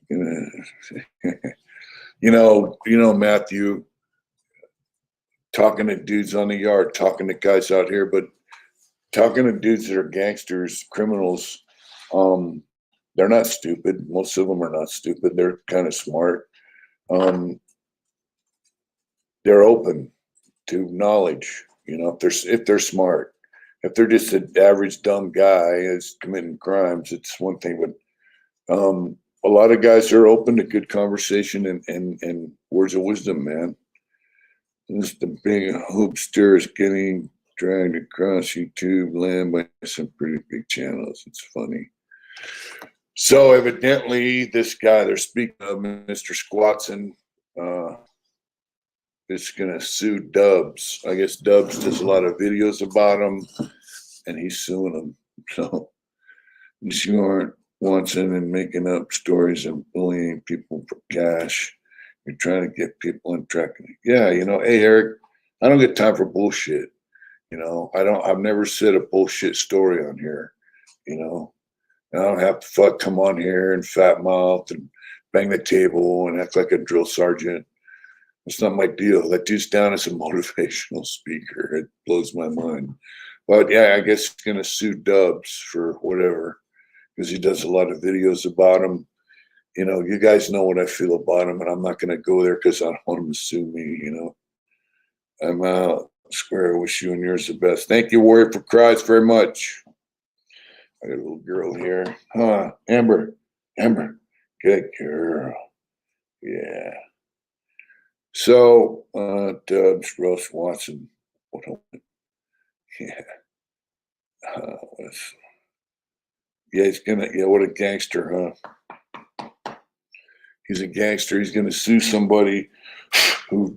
You know, Matthew, talking to dudes on the yard, talking to guys out here, but talking to dudes that are gangsters, criminals, they're not stupid. Most of them are not stupid. They're kind of smart. They're open to knowledge. You know, if they're smart. If they're just an average dumb guy is committing crimes, it's one thing. But a lot of guys are open to good conversation and words of wisdom, man. Just the big hoopster is getting dragged across YouTube land by some pretty big channels. It's funny. So evidently, this guy they're speaking of, Mr. Squatson, is going to sue Dubs. I guess Dubs does a lot of videos about him, and he's suing him. So you aren't wanting and making up stories and bullying people for cash. You're trying to get people on track. Yeah, you know, hey Eric, I don't get time for bullshit. You know, I've never said a bullshit story on here, you know. I don't have to come on here and fat mouth and bang the table and act like a drill sergeant. It's not my deal. That dude's down as a motivational speaker. It blows my mind. But yeah, I guess he's gonna sue Dubs for whatever, because he does a lot of videos about him. You know, you guys know what I feel about him, and I'm not gonna go there because I don't want him to sue me, you know. I'm out. Square, wish you and yours the best. Thank you, Warrior for Cries, very much. I got a little girl here. Amber, good girl. Yeah. So, Dubs, Russ Watson. Yeah. He's gonna, what a gangster, huh? He's a gangster. He's gonna sue somebody who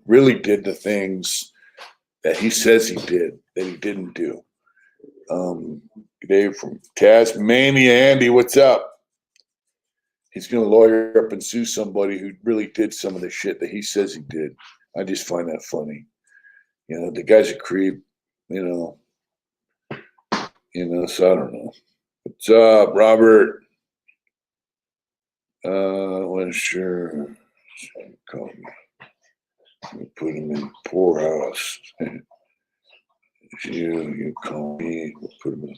really did the things that he says he did, that he didn't do. Dave from Tasmania. Andy, what's up? He's going to lawyer up and sue somebody who really did some of the shit that he says he did. I just find that funny. You know, the guy's a creep, you know, so I don't know. What's up, Robert? Well, sure. Call me. We put him in poorhouse. You call me, we'll put him in.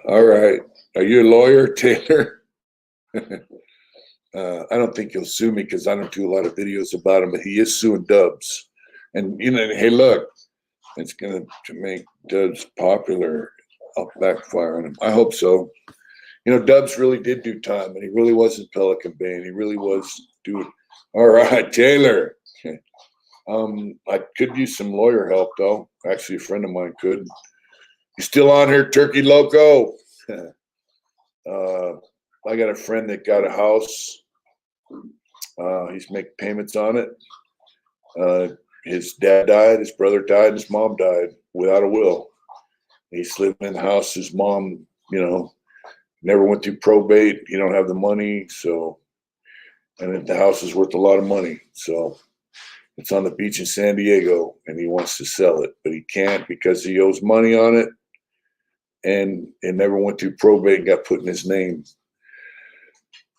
All right. Are you a lawyer, Taylor? I don't think he'll sue me because I don't do a lot of videos about him, but he is suing Dubs. And, you know, hey, look, it's gonna to make Dubs popular. I'll backfire on him. I hope so. You know, Dubs really did do time, and he really was in Pelican Bay, and he really was doing. All right, Taylor. I could use some lawyer help though. Actually, a friend of mine could. You still on here, Turkey Loco? I got a friend that got a house. He's making payments on it. His dad died, his brother died, his mom died without a will. He's living in the house. His mom, you know, never went through probate. You don't have the money, so, and the house is worth a lot of money. So it's on the beach in San Diego, and he wants to sell it, but he can't because he owes money on it, and it never went through probate and got put in his name.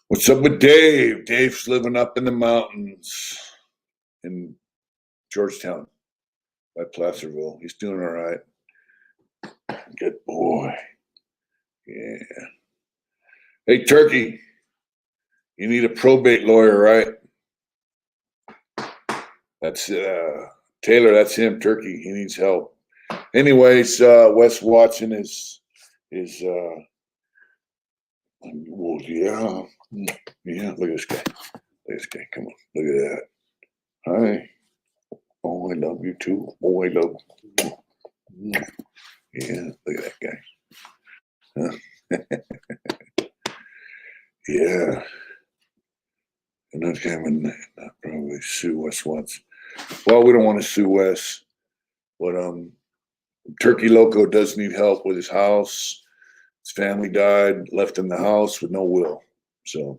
What's up with Dave? Dave's living up in the mountains in Georgetown by Placerville. He's doing all right. Good boy. Yeah. Hey, Turkey, you need a probate lawyer, right? That's Taylor. That's him, Turkey. He needs help. Anyways, Wes Watson is well, yeah. Look at this guy. Look at this guy. Come on, look at that. Hi. Oh, I love you too. Oh, I love you. Yeah, look at that guy. Yeah. Another guy would probably sue Wes Watson. Well, we don't want to sue Wes, but Turkey Loco does need help with his house. His family died, left him the house with no will, so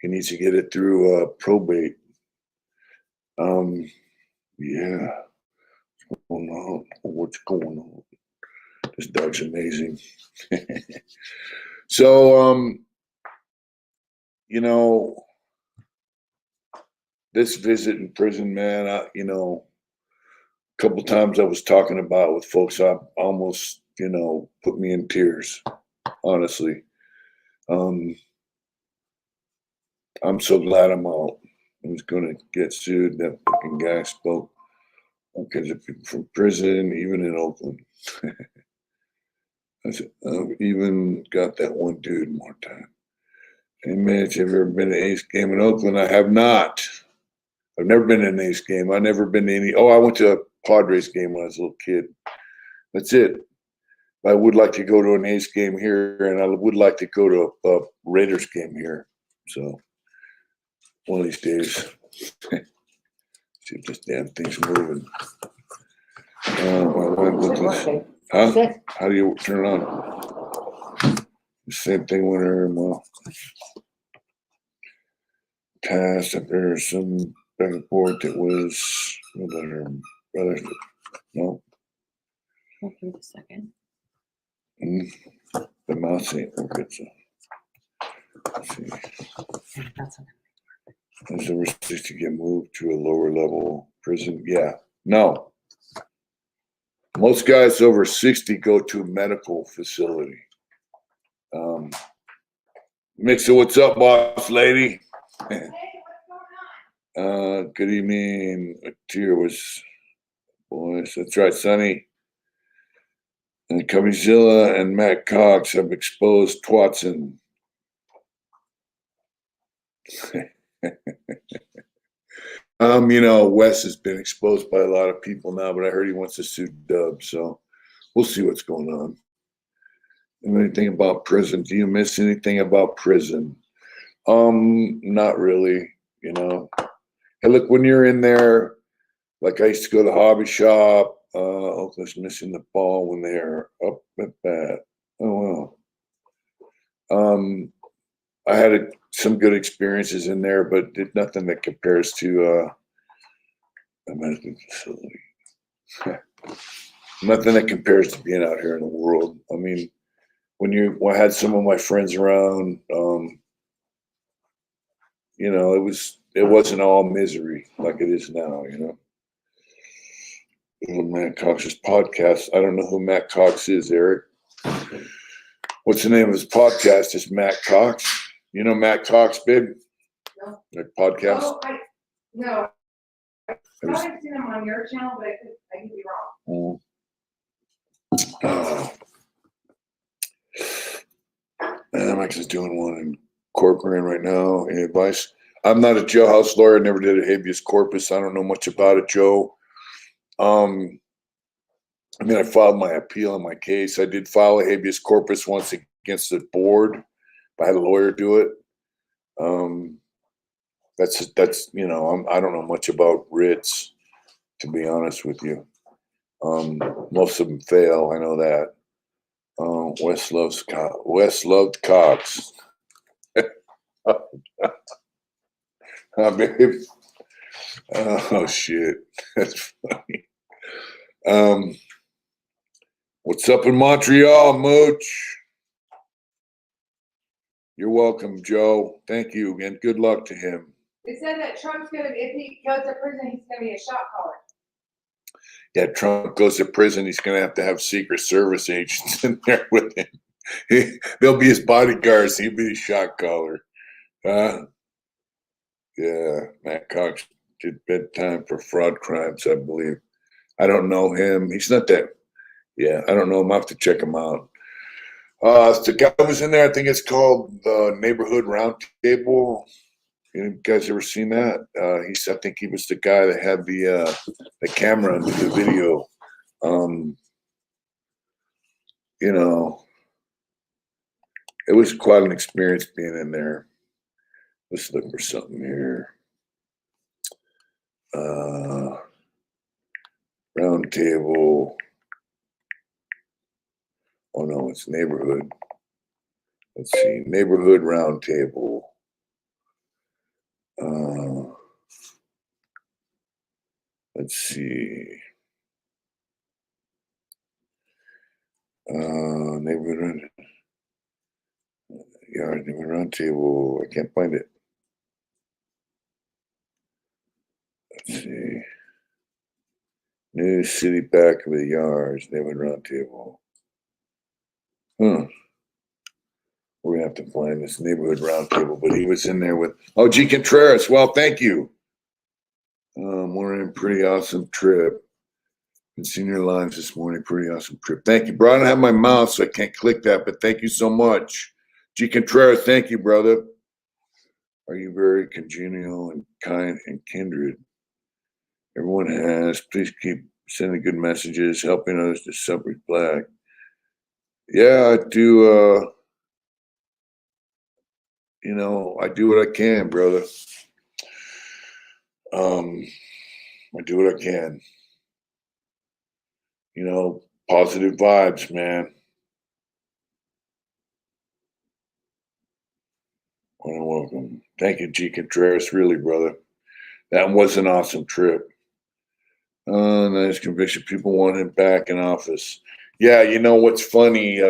he needs to get it through probate. Yeah. What's going on? This dog's amazing. So, you know, this visit in prison, man, a couple times I was talking about with folks, I almost, put me in tears, honestly. I'm so glad I'm out. I was going to get sued. That fucking guy spoke because of people from prison, even in Oakland. I said, I've even got that one dude more time. Hey, man, have you ever been to an Ace game in Oakland? I have not. I've never been to an Ace game. I've never been to any. Oh, I went to a Padres game when I was a little kid. That's it. I would like to go to an Ace game here, and I would like to go to a Raiders game here. So one of these days, see if this damn thing's moving. Huh? How do you turn it on? The same thing with her. Well, past if there's some back and forth that was with her brother. No. Hold on a second. The mouse ain't working. So let's see. That's okay. Has ever ceased to get moved to a lower level prison? Yeah. No. Most guys over 60 go to a medical facility. Mixer, what's up, boss lady? Hey, what's going on? Good evening. Tear was boys. That's right, Sonny. And Cubbyzilla and Matt Cox have exposed Twatson. Wes has been exposed by a lot of people now, but I heard he wants to sue Dub, so we'll see what's going on. And anything about prison? Do you miss anything about prison? Not really, Hey, look, when you're in there, like I used to go to the hobby shop, Oakland's missing the ball when they're up at bat. Oh wow. I had some good experiences in there, but nothing that compares to a medical facility. Nothing that compares to being out here in the world. I mean, when I had some of my friends around, it wasn't all misery like it is now, Matt Cox's podcast. I don't know who Matt Cox is, Eric. What's the name of his podcast? It's Matt Cox. You know Matt Cox, babe? No. Like podcast? No. I probably seen him on your channel, but I could be wrong. Max is doing one in Corcoran right now. Any advice? I'm not a jailhouse lawyer. Never did a habeas corpus. I don't know much about it, Joe. I mean, I filed my appeal on my case. I did file a habeas corpus once against the board. I had a lawyer do it. That's you know, I don't know much about writs, to be honest with you. Most of them fail. I know that. Wes loved Cox. Babe. Oh shit, that's funny. What's up in Montreal, Mooch? You're welcome, Joe. Thank you, and good luck to him. They said that Trump's gonna, if he goes to prison, he's gonna be a shot caller. Yeah, Trump goes to prison. He's going to have Secret Service agents in there with him. They'll be his bodyguards. He'll be the shot caller. Yeah, Matt Cox did bedtime for fraud crimes, I believe. I don't know him. He's not that. Yeah, I don't know him. I have to check him out. The guy was in there. I think it's called the Neighborhood Roundtable. You guys ever seen that? I think he was the guy that had the camera and the video. You know, it was quite an experience being in there. Let's look for something here. Round table. Oh no, it's neighborhood. Let's see, neighborhood round table. Let's see. Neighborhood yard, neighborhood round table. I can't find it. Let's see. New city back of the yards, neighborhood round table. We're gonna have to find this neighborhood round table, but he was in there with G. Contreras. Well, thank you. We're in a pretty awesome trip. Been seeing your lives this morning. Pretty awesome trip. Thank you, bro. I don't have my mouse, so I can't click that, but thank you so much. G. Contreras, thank you, brother. Are you very congenial and kind and kindred? Everyone has. Please keep sending good messages, helping others to suffer black. Yeah, I do. You know, I do what I can, brother. I do what I can. You know, positive vibes, man. Welcome. Thank you, G. Contreras. Really, brother. That was an awesome trip. Nice conviction. People want him back in office. Yeah, you know what's funny?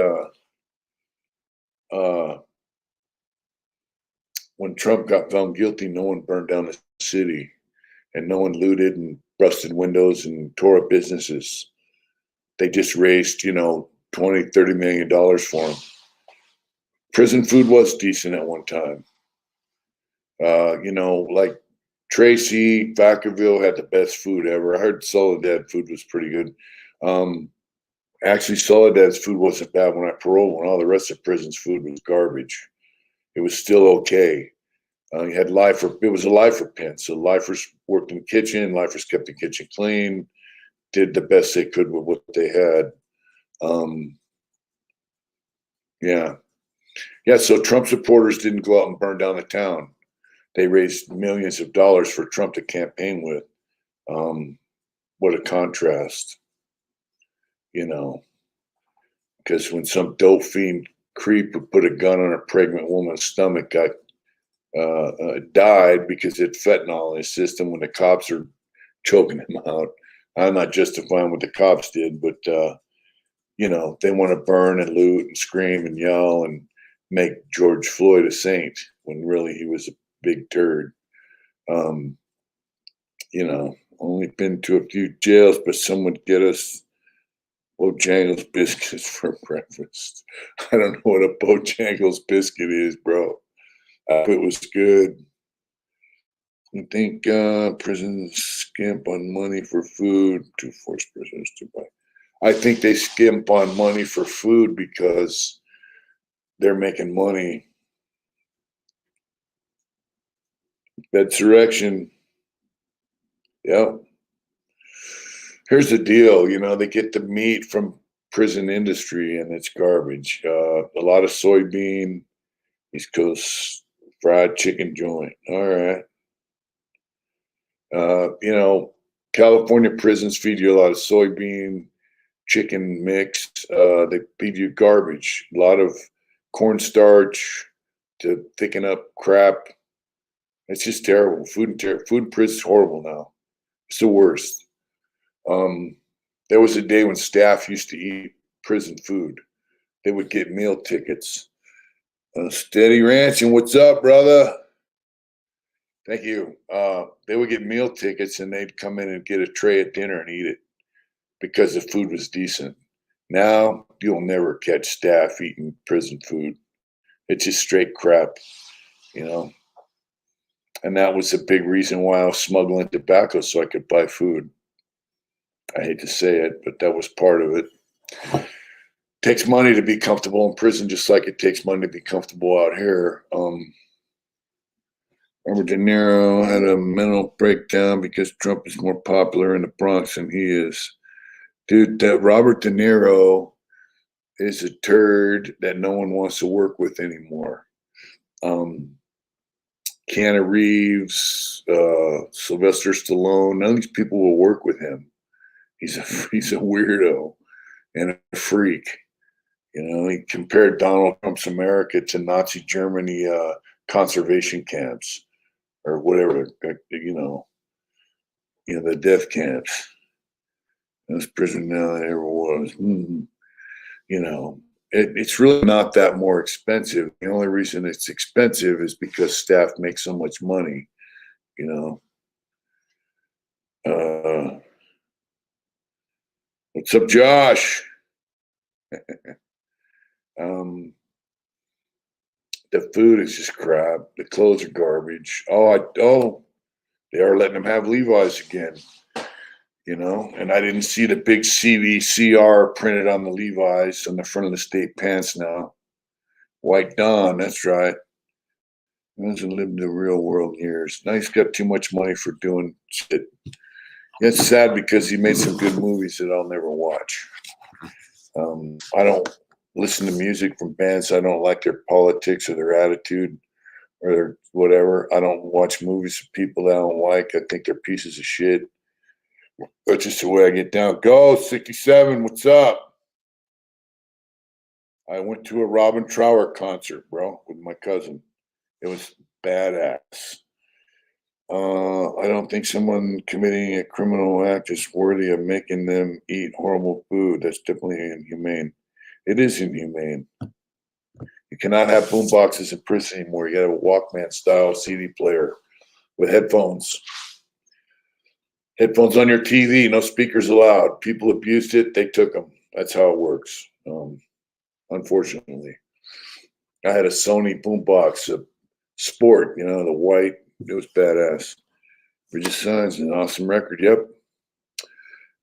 When Trump got found guilty, no one burned down the city, and no one looted and busted windows and tore up businesses. They just raised, $20, $30 million for him. Prison food was decent at one time. Like Tracy, Vacaville had the best food ever. I heard Soledad food was pretty good. Actually, Soledad's food wasn't bad when I paroled. When all the rest of prison's food was garbage, it was still okay. You had lifer. It was a lifer pen, so lifers worked in the kitchen. Lifers kept the kitchen clean, did the best they could with what they had. Yeah. So Trump supporters didn't go out and burn down the town. They raised millions of dollars for Trump to campaign with. What a contrast, because when some dope fiend creep would put a gun on a pregnant woman's stomach, died because it fentanyl in his system when the cops are choking him out. I'm not justifying what the cops did, but they want to burn and loot and scream and yell and make George Floyd a saint when really he was a big turd. Only been to a few jails, but someone get us Bojangles biscuits for breakfast. I don't know what a Bojangles biscuit is, bro. It was good. I think prisons scamp on money for food to force prisoners to buy. I think they skimp on money for food because they're making money. That's direction. Yep. Here's the deal, they get the meat from prison industry and it's garbage. A lot of soybean, East Coast fried chicken joint. All right. California prisons feed you a lot of soybean chicken mix. They feed you garbage, a lot of cornstarch to thicken up crap. It's just terrible. Food in prison is horrible now. It's the worst. There was a day when staff used to eat prison food. They would get meal tickets. Steady Ranching, what's up, brother? Thank you. They would get meal tickets and they'd come in and get a tray at dinner and eat it because the food was decent. Now you'll never catch staff eating prison food. It's just straight crap, And that was a big reason why I was smuggling tobacco so I could buy food. I hate to say it, but that was part of it. Takes money to be comfortable in prison, just like it takes money to be comfortable out here. Robert De Niro had a mental breakdown because Trump is more popular in the Bronx than he is. Dude, that Robert De Niro is a turd that no one wants to work with anymore. Keanu Reeves, Sylvester Stallone, none of these people will work with him. He's a weirdo and a freak. He compared Donald Trump's America to Nazi Germany concentration camps or whatever, the death camps. This prison now that ever was. It's really not that more expensive. The only reason it's expensive is because staff make so much money, What's up, Josh? The food is just crap. The clothes are garbage. They are letting them have Levi's again. And I didn't see the big CVCR printed on the Levi's on the front of the state pants now. White Dawn, that's right. He hasn't lived the real world years. Now he's got too much money for doing shit. It's sad because he made some good movies that I'll never watch. I don't listen to music from bands. I don't like their politics or their attitude or their whatever. I don't watch movies of people that I don't like. I think they're pieces of shit. That's just the way I get down. Go, 67, what's up? I went to a Robin Trower concert, bro, with my cousin. It was badass. I don't think someone committing a criminal act is worthy of making them eat horrible food. That's definitely inhumane. It is inhumane. You cannot have boom boxes in prison anymore. You got to have a Walkman style CD player with headphones. Headphones on your TV, no speakers allowed. People abused it, they took them. That's how it works. Unfortunately, I had a Sony boombox, a Sport, the white. It was badass. Bridget Signs, an awesome record. Yep.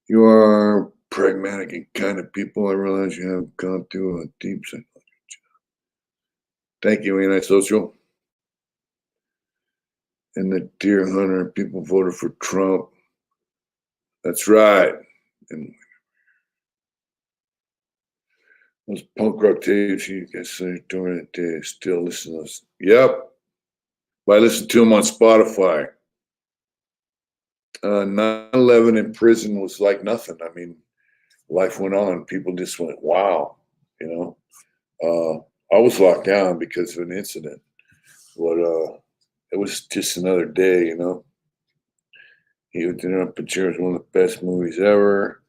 You are pragmatic and kind of people. I realize you have gone through a deep psychology. Thank you, Antisocial. And the Deer Hunter, people voted for Trump. That's right. And those punk rock tapes, you guys during the day, still listen to us. Yep. But I listen to them on Spotify. 9/11 in prison was like nothing. I mean, life went on. People just went, wow, I was locked down because of an incident, but it was just another day, He was in Up Picture was one of the best movies ever.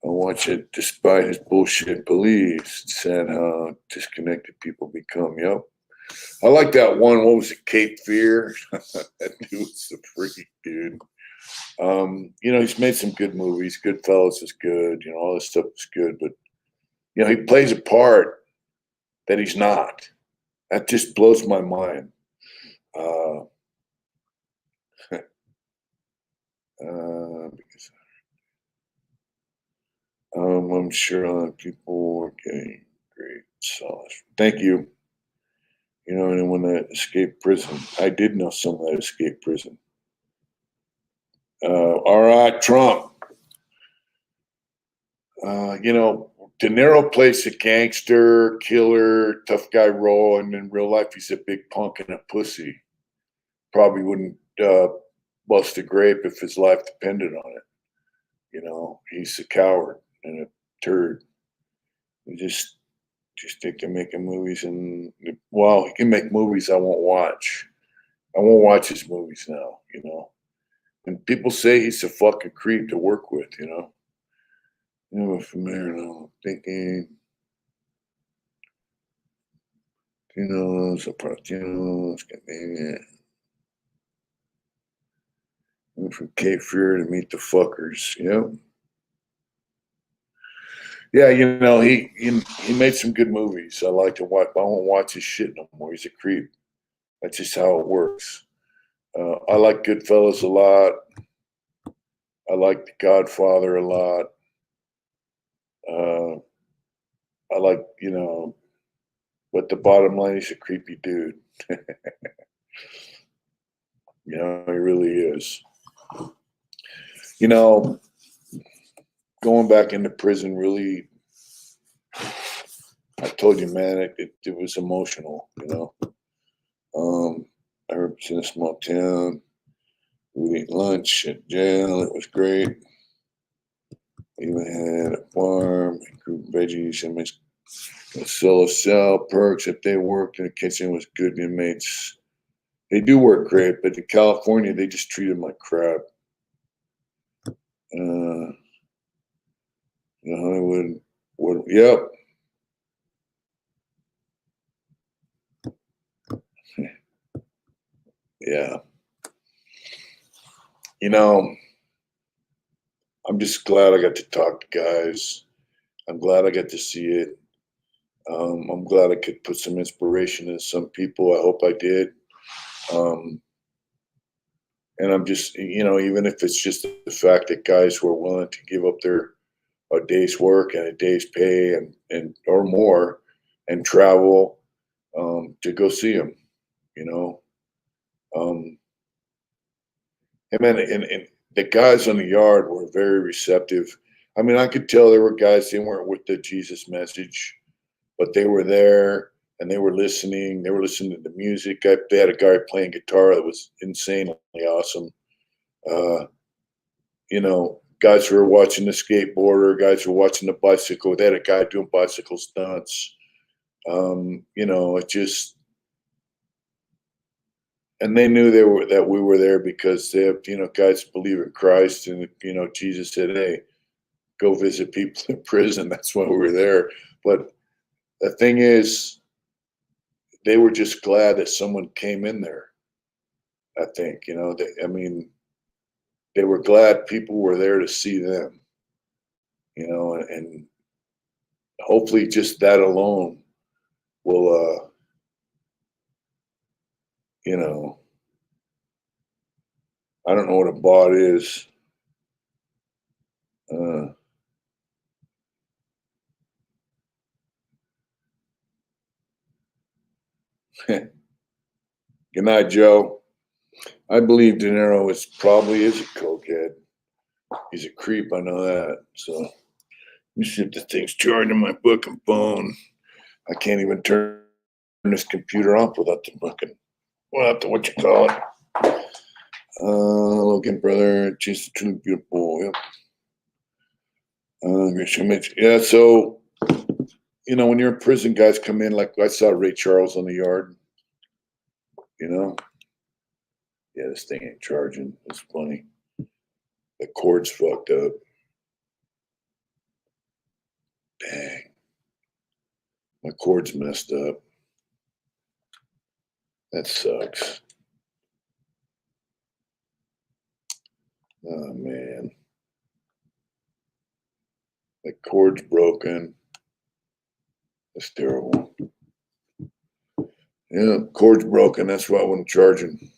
I watch it despite his bullshit beliefs. It's sad how disconnected people become. Yep. I like that one. What was it? Cape Fear. That dude was a freak, dude. He's made some good movies. Goodfellas is good. All this stuff is good, but he plays a part that he's not. That just blows my mind. I'm sure people are getting great solace. Thank you. You know, anyone that escaped prison. I did know someone that escaped prison. All right, Trump. You know, De Niro plays a gangster, killer, tough guy role, and in real life, he's a big punk and a pussy. Probably wouldn't bust a grape if his life depended on it. You know, he's a coward and a turd. He just think they're making movies, and well, he can make movies I won't watch. I won't watch his movies now. You know, and people say he's a fucking creep to work with. You know, from there, I'm thinking. Sopranos, went from Cape Fear to Meet the Fuckers. Yep. Yeah, you know, he made some good movies. I like to watch, but I won't watch his shit no more. He's a creep. That's just how it works. I like Goodfellas a lot. I like The Godfather a lot. I like, but the bottom line, he's a creepy dude. You know, he really is. You know, going back into prison really, I told you, man, it was emotional, you know. I was in a small town. We ate lunch at jail. It was great. We even had a farm, grew veggies, and sell perks. If they worked in the kitchen, it was good inmates. They do work great, but in California, they just treat them like crap. Hollywood, yep. Yeah. You know, I'm just glad I got to talk to guys. I'm glad I got to see it. I'm glad I could put some inspiration in some people. I hope I did. And I'm just, even if it's just the fact that guys who are willing to give up a day's work and a day's pay and or more and travel to go see them, you know. And man, and the guys on the yard were very receptive. I mean, I could tell there were guys, they weren't with the Jesus message, but they were there and they were listening. They were listening to the music. They had a guy playing guitar that was insanely awesome. Guys who were watching the skateboarder, guys who were watching the bicycle. They had a guy doing bicycle stunts. It just, and they knew that we were there because they have, guys believe in Christ, and Jesus said, "Hey, go visit people in prison." That's why we were there. But the thing is, they were just glad that someone came in there. I think, they were glad people were there to see them, and hopefully just that alone will, I don't know what a bot is. Uh, Good night, Joe. I believe De Niro probably is a cokehead. He's a creep, I know that. So let me see if the thing's charging my fucking phone. I can't even turn this computer off without the fucking, what you call it. Logan, brother, Jesus, truly beautiful. Yep. Yeah, so, when you're in prison, guys come in, like I saw Ray Charles on the yard, Yeah, this thing ain't charging. It's funny. The cord's fucked up. Dang. My cord's messed up. That sucks. Oh, man. The cord's broken. That's terrible. Yeah, cord's broken. That's why I wasn't charging.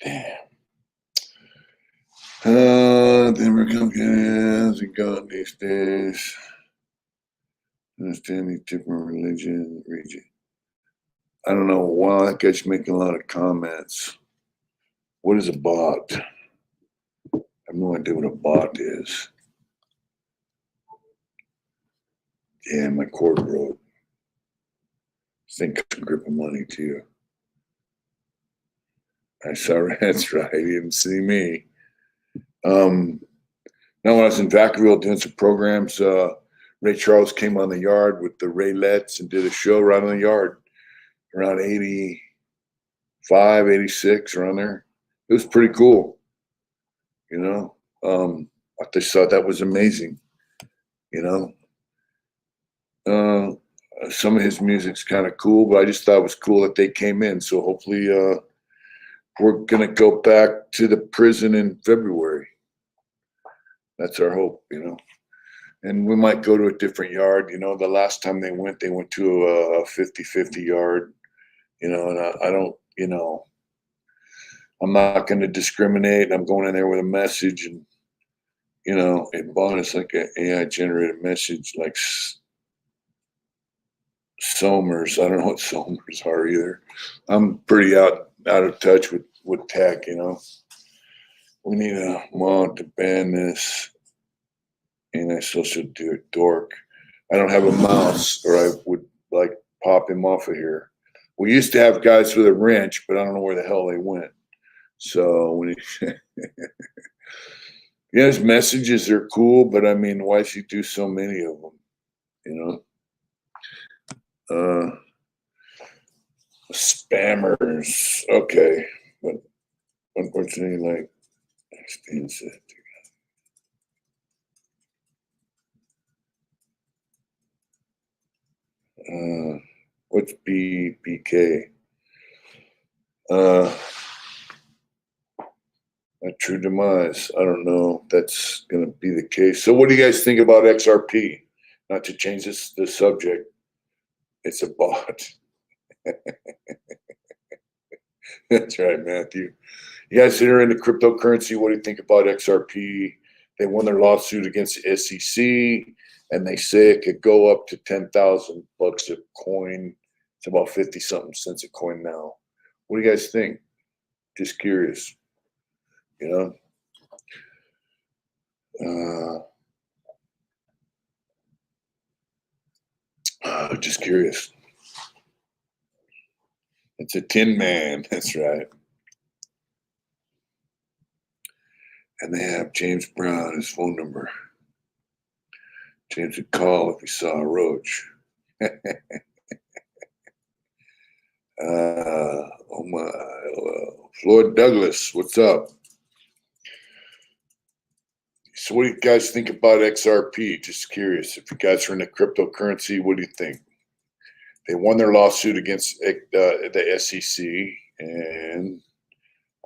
Damn. Then we're coming as we go these days. Understanding different religion, region. I don't know. Wow, that guy's making a lot of comments. What is a bot? I have no idea what a bot is. Yeah, my cord broke. Think grip of money too. I saw that's right. He didn't see me. Now when I was in Vacaville doing some programs, Ray Charles came on the yard with the Raelettes and did a show right on the yard around 85, 86, around there. It was pretty cool. You know, I just thought that was amazing. You know, some of his music's kind of cool, but I just thought it was cool that they came in. So hopefully, we're gonna go back to the prison in February. That's our hope, and we might go to a different yard. The last time they went to a 50-50 yard, and I don't, I'm not going to discriminate. I'm going in there with a message, and and Bond is like an AI generated message, like Somers. I don't know what Somers are either. I'm pretty out of touch with tech. We need a mod to ban this. And I still should do it, dork. I don't have a mouse, or I would like pop him off of here. We used to have guys with a wrench, but I don't know where the hell they went. So when he, his messages are cool, but I mean, why should he do so many of them? Spammers, okay, but unfortunately, like Stan said. What's BK? A true demise. I don't know if that's going to be the case. So what do you guys think about XRP? Not to change the subject. It's a bot. That's right, Matthew. You guys that are into cryptocurrency, what do you think about XRP? They won their lawsuit against the SEC, and they say it could go up to $10,000 a coin. It's about 50 something cents a coin now. What do you guys think? Just curious. Just curious. It's a Tin Man. That's right. And they have James Brown, his phone number. James would call if he saw a roach. Oh my, Floyd Douglas, what's up? So what do you guys think about XRP? Just curious. If you guys are into cryptocurrency, what do you think? They won their lawsuit against the SEC, and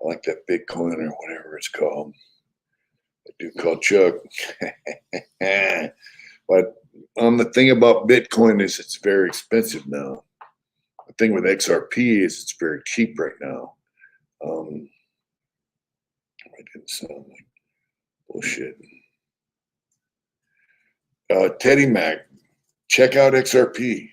I like that Bitcoin or whatever it's called. A dude called Chuck. But the thing about Bitcoin is it's very expensive now. The thing with XRP is it's very cheap right now. I didn't sound like bullshit. Teddy Mac, check out XRP,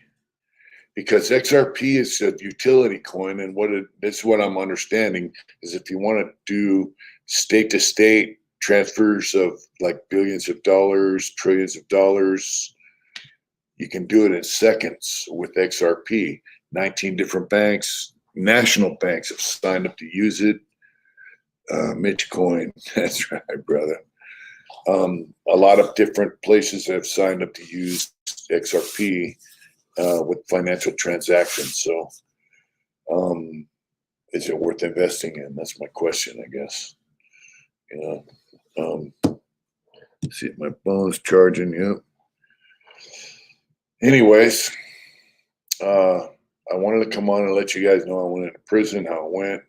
because XRP is a utility coin, and this is what I'm understanding is if you want to do state to state transfers of like billions of dollars, trillions of dollars, you can do it in seconds with XRP. 19 different banks, national banks have signed up to use it. Mitch Coin, that's right, brother. A lot of different places have signed up to use XRP with financial transactions. So is it worth investing in? That's my question, I guess. See if my phone's charging. Yep. Anyways, I wanted to come on and let you guys know I went into prison, how it went.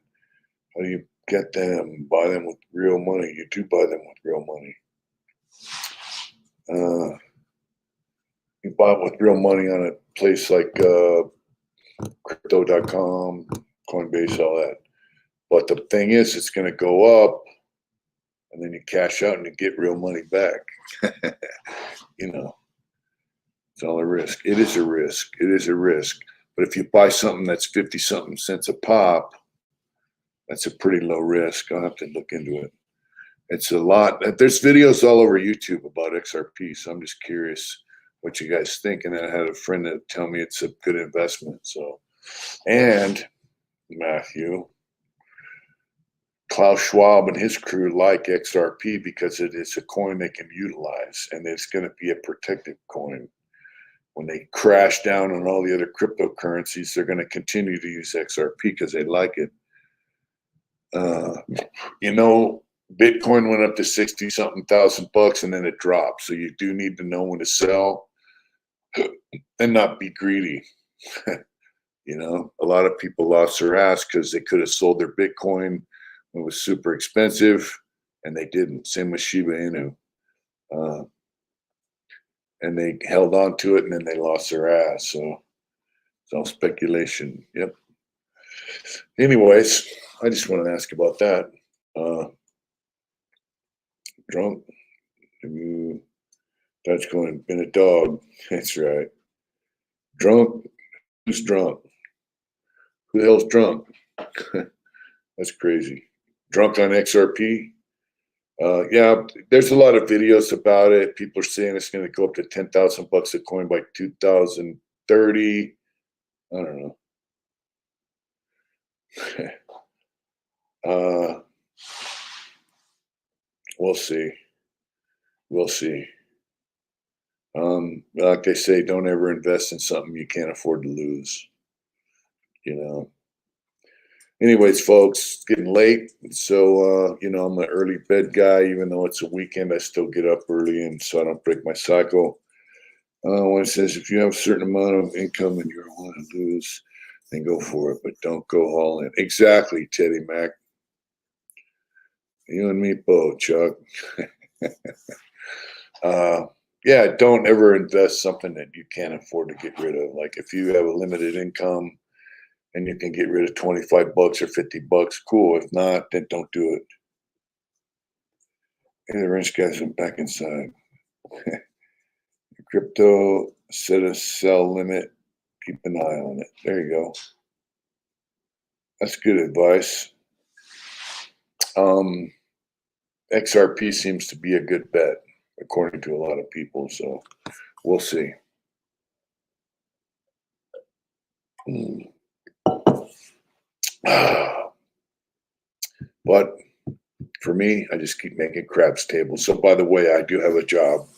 How do you get them, buy them with real money? You do buy them with real money. You buy it with real money on a place like crypto.com, Coinbase, all that. But the thing is, it's going to go up and then you cash out and you get real money back. You know, it's all a risk. It is a risk. It is a risk. But if you buy something that's 50 something cents a pop, that's a pretty low risk. I'll have to look into it. It's a lot. There's videos all over YouTube about XRP, so I'm just curious what you guys think. And I had a friend that tell me it's a good investment. So, and Matthew, Klaus Schwab and his crew like XRP because it is a coin they can utilize, and it's going to be a protected coin. When they crash down on all the other cryptocurrencies, they're going to continue to use XRP because they like it. You know, Bitcoin went up to 60 something thousand bucks and then it dropped. So you do need to know when to sell and not be greedy. You know, a lot of people lost their ass because they could have sold their Bitcoin when it was super expensive and they didn't. Same with Shiba Inu. And they held on to it and then they lost their ass. So it's all speculation. Yep. Anyways, I just want to ask about that. Drunk? That's going, been a dog. That's right. Drunk? Who's drunk? Who the hell's drunk? That's crazy. Drunk on XRP? Yeah, there's a lot of videos about it. People are saying it's going to go up to 10,000 bucks a coin by 2030. I don't know. We'll see. We'll see. Like they say, don't ever invest in something you can't afford to lose. You know. Anyways, folks, it's getting late. So, you know, I'm an early bed guy. Even though it's a weekend, I still get up early and so I don't break my cycle. When it says if you have a certain amount of income and you want to lose, then go for it. But don't go all in. Exactly, Teddy Mac. You and me both, Chuck. Yeah, don't ever invest something that you can't afford to get rid of. Like if you have a limited income and you can get rid of 25 bucks or 50 bucks, cool. If not, then don't do it. Hey, the wrench guys went back inside. Crypto, set a sell limit, keep an eye on it. There you go. That's good advice. XRP seems to be a good bet, according to a lot of people. So we'll see. But for me, I just keep making craps tables. So by the way, I do have a job.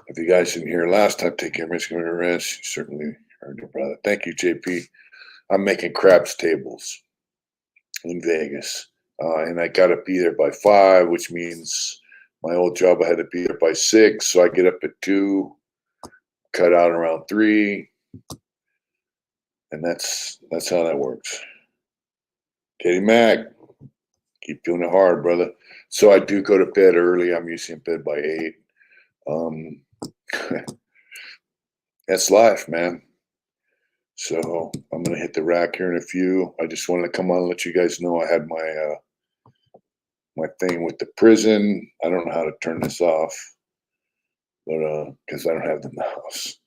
If you guys didn't hear last time, take care, Mr. Rest. You certainly heard your brother. Thank you, JP. I'm making craps tables in Vegas. And I got to be there by 5, which means my old job, I had to be there by 6. So I get up at 2, cut out around 3. And that's how that works. Katie Mac, keep doing it hard, brother. So I do go to bed early. I'm usually in bed by 8. That's life, man. So I'm gonna hit the rack here in a few. I just wanted to come on and let you guys know I had my my thing with the prison. I don't know how to turn this off, but because I don't have the mouse.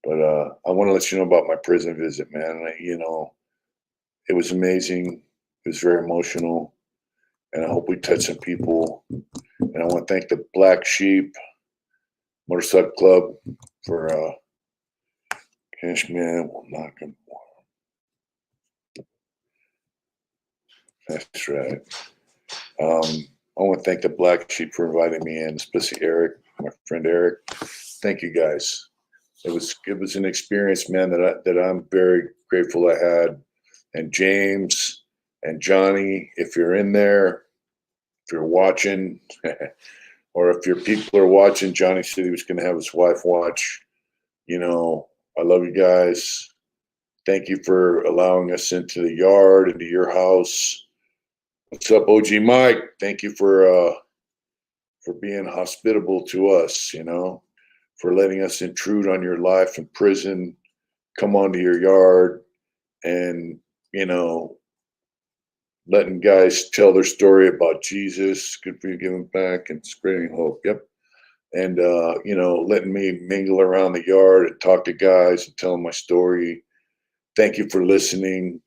But I want to let you know about my prison visit, man. You know, it was amazing. It was very emotional, and I hope we touched some people. And I want to thank the Black Sheep Motorcycle Club for Cashman will knock him. That's right. I want to thank the Black Sheep for inviting me in, especially Eric, my friend Eric. Thank you guys. It was an experience, man, that I'm very grateful I had. And James and Johnny, if you're in there, if you're watching, or if your people are watching, Johnny said he was going to have his wife watch. You know, I love you guys. Thank you for allowing us into the yard, into your house. What's up, OG Mike? Thank you for being hospitable to us, you know, for letting us intrude on your life in prison, come onto your yard, and, you know, letting guys tell their story about Jesus, good for you giving back and spreading hope. Yep. And, you know, letting me mingle around the yard and talk to guys and tell them my story. Thank you for listening.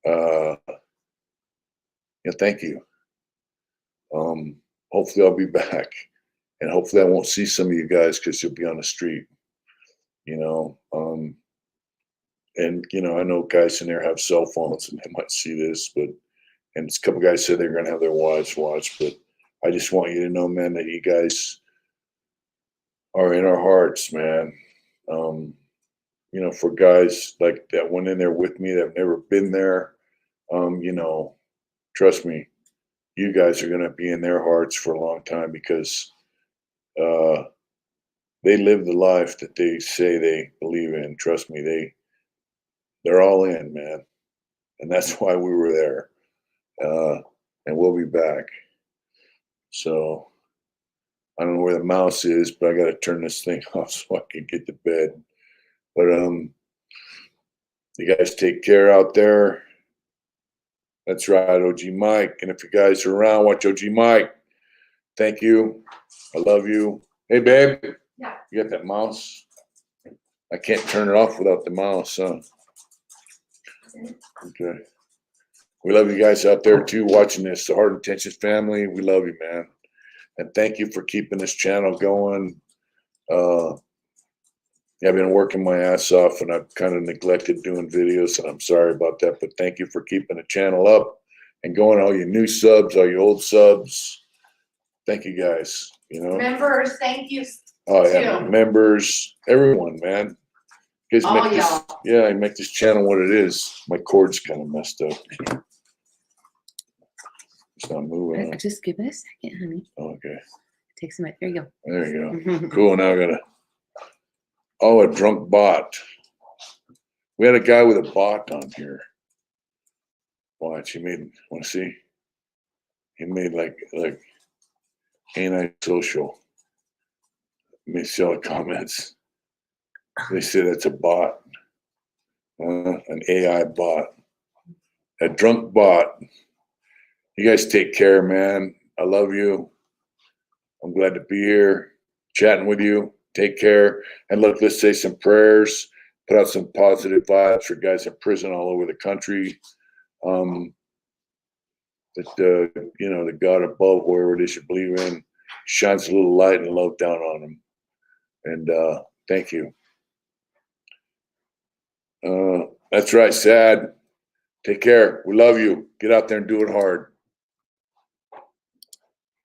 Yeah, thank you. Hopefully I'll be back, and hopefully I won't see some of you guys because you'll be on the street, you know. And, you know, I know guys in there have cell phones and they might see this, but, and a couple guys said they're going to have their wives watch, but I just want you to know, man, that you guys are in our hearts, man. You know, for guys like that went in there with me that have never been there, you know, trust me, you guys are going to be in their hearts for a long time because they live the life that they say they believe in. Trust me, they're all in, man, and that's why we were there. And we'll be back. So I don't know where the mouse is, but I got to turn this thing off so I can get to bed. But you guys take care out there. That's right, OG Mike. And if you guys are around, watch OG Mike. Thank you. I love you. Hey, babe. Yeah. You got that mouse? I can't turn it off without the mouse, huh? Okay. We love you guys out there too, watching this. The Heart Intentions family, we love you, man. And thank you for keeping this channel going. I've been working my ass off and I've kind of neglected doing videos, and I'm sorry about that, but thank you for keeping the channel up and going, all your new subs, all your old subs. Thank you guys, you know. Members, thank you. Oh yeah, members, everyone, man. You guys make this, yeah, I make this channel what it is. My cord's kind of messed up. It's not moving. Huh? Just give it a second, honey. Okay. Take some. There you go. There you go. Cool. Now I gotta. Oh, a drunk bot. We had a guy with a bot on here. Watch, he made. Want to see? He made like anti-social. Let me see all the comments. They say that's a bot, an AI bot, a drunk bot. You guys take care, man. I love you. I'm glad to be here, chatting with you. Take care. And look, let's say some prayers, put out some positive vibes for guys in prison all over the country. That, you know, the God above, wherever it is you believe in, shines a little light and love down on them. And thank you. That's right, Sad. Take care. We love you. Get out there and do it hard.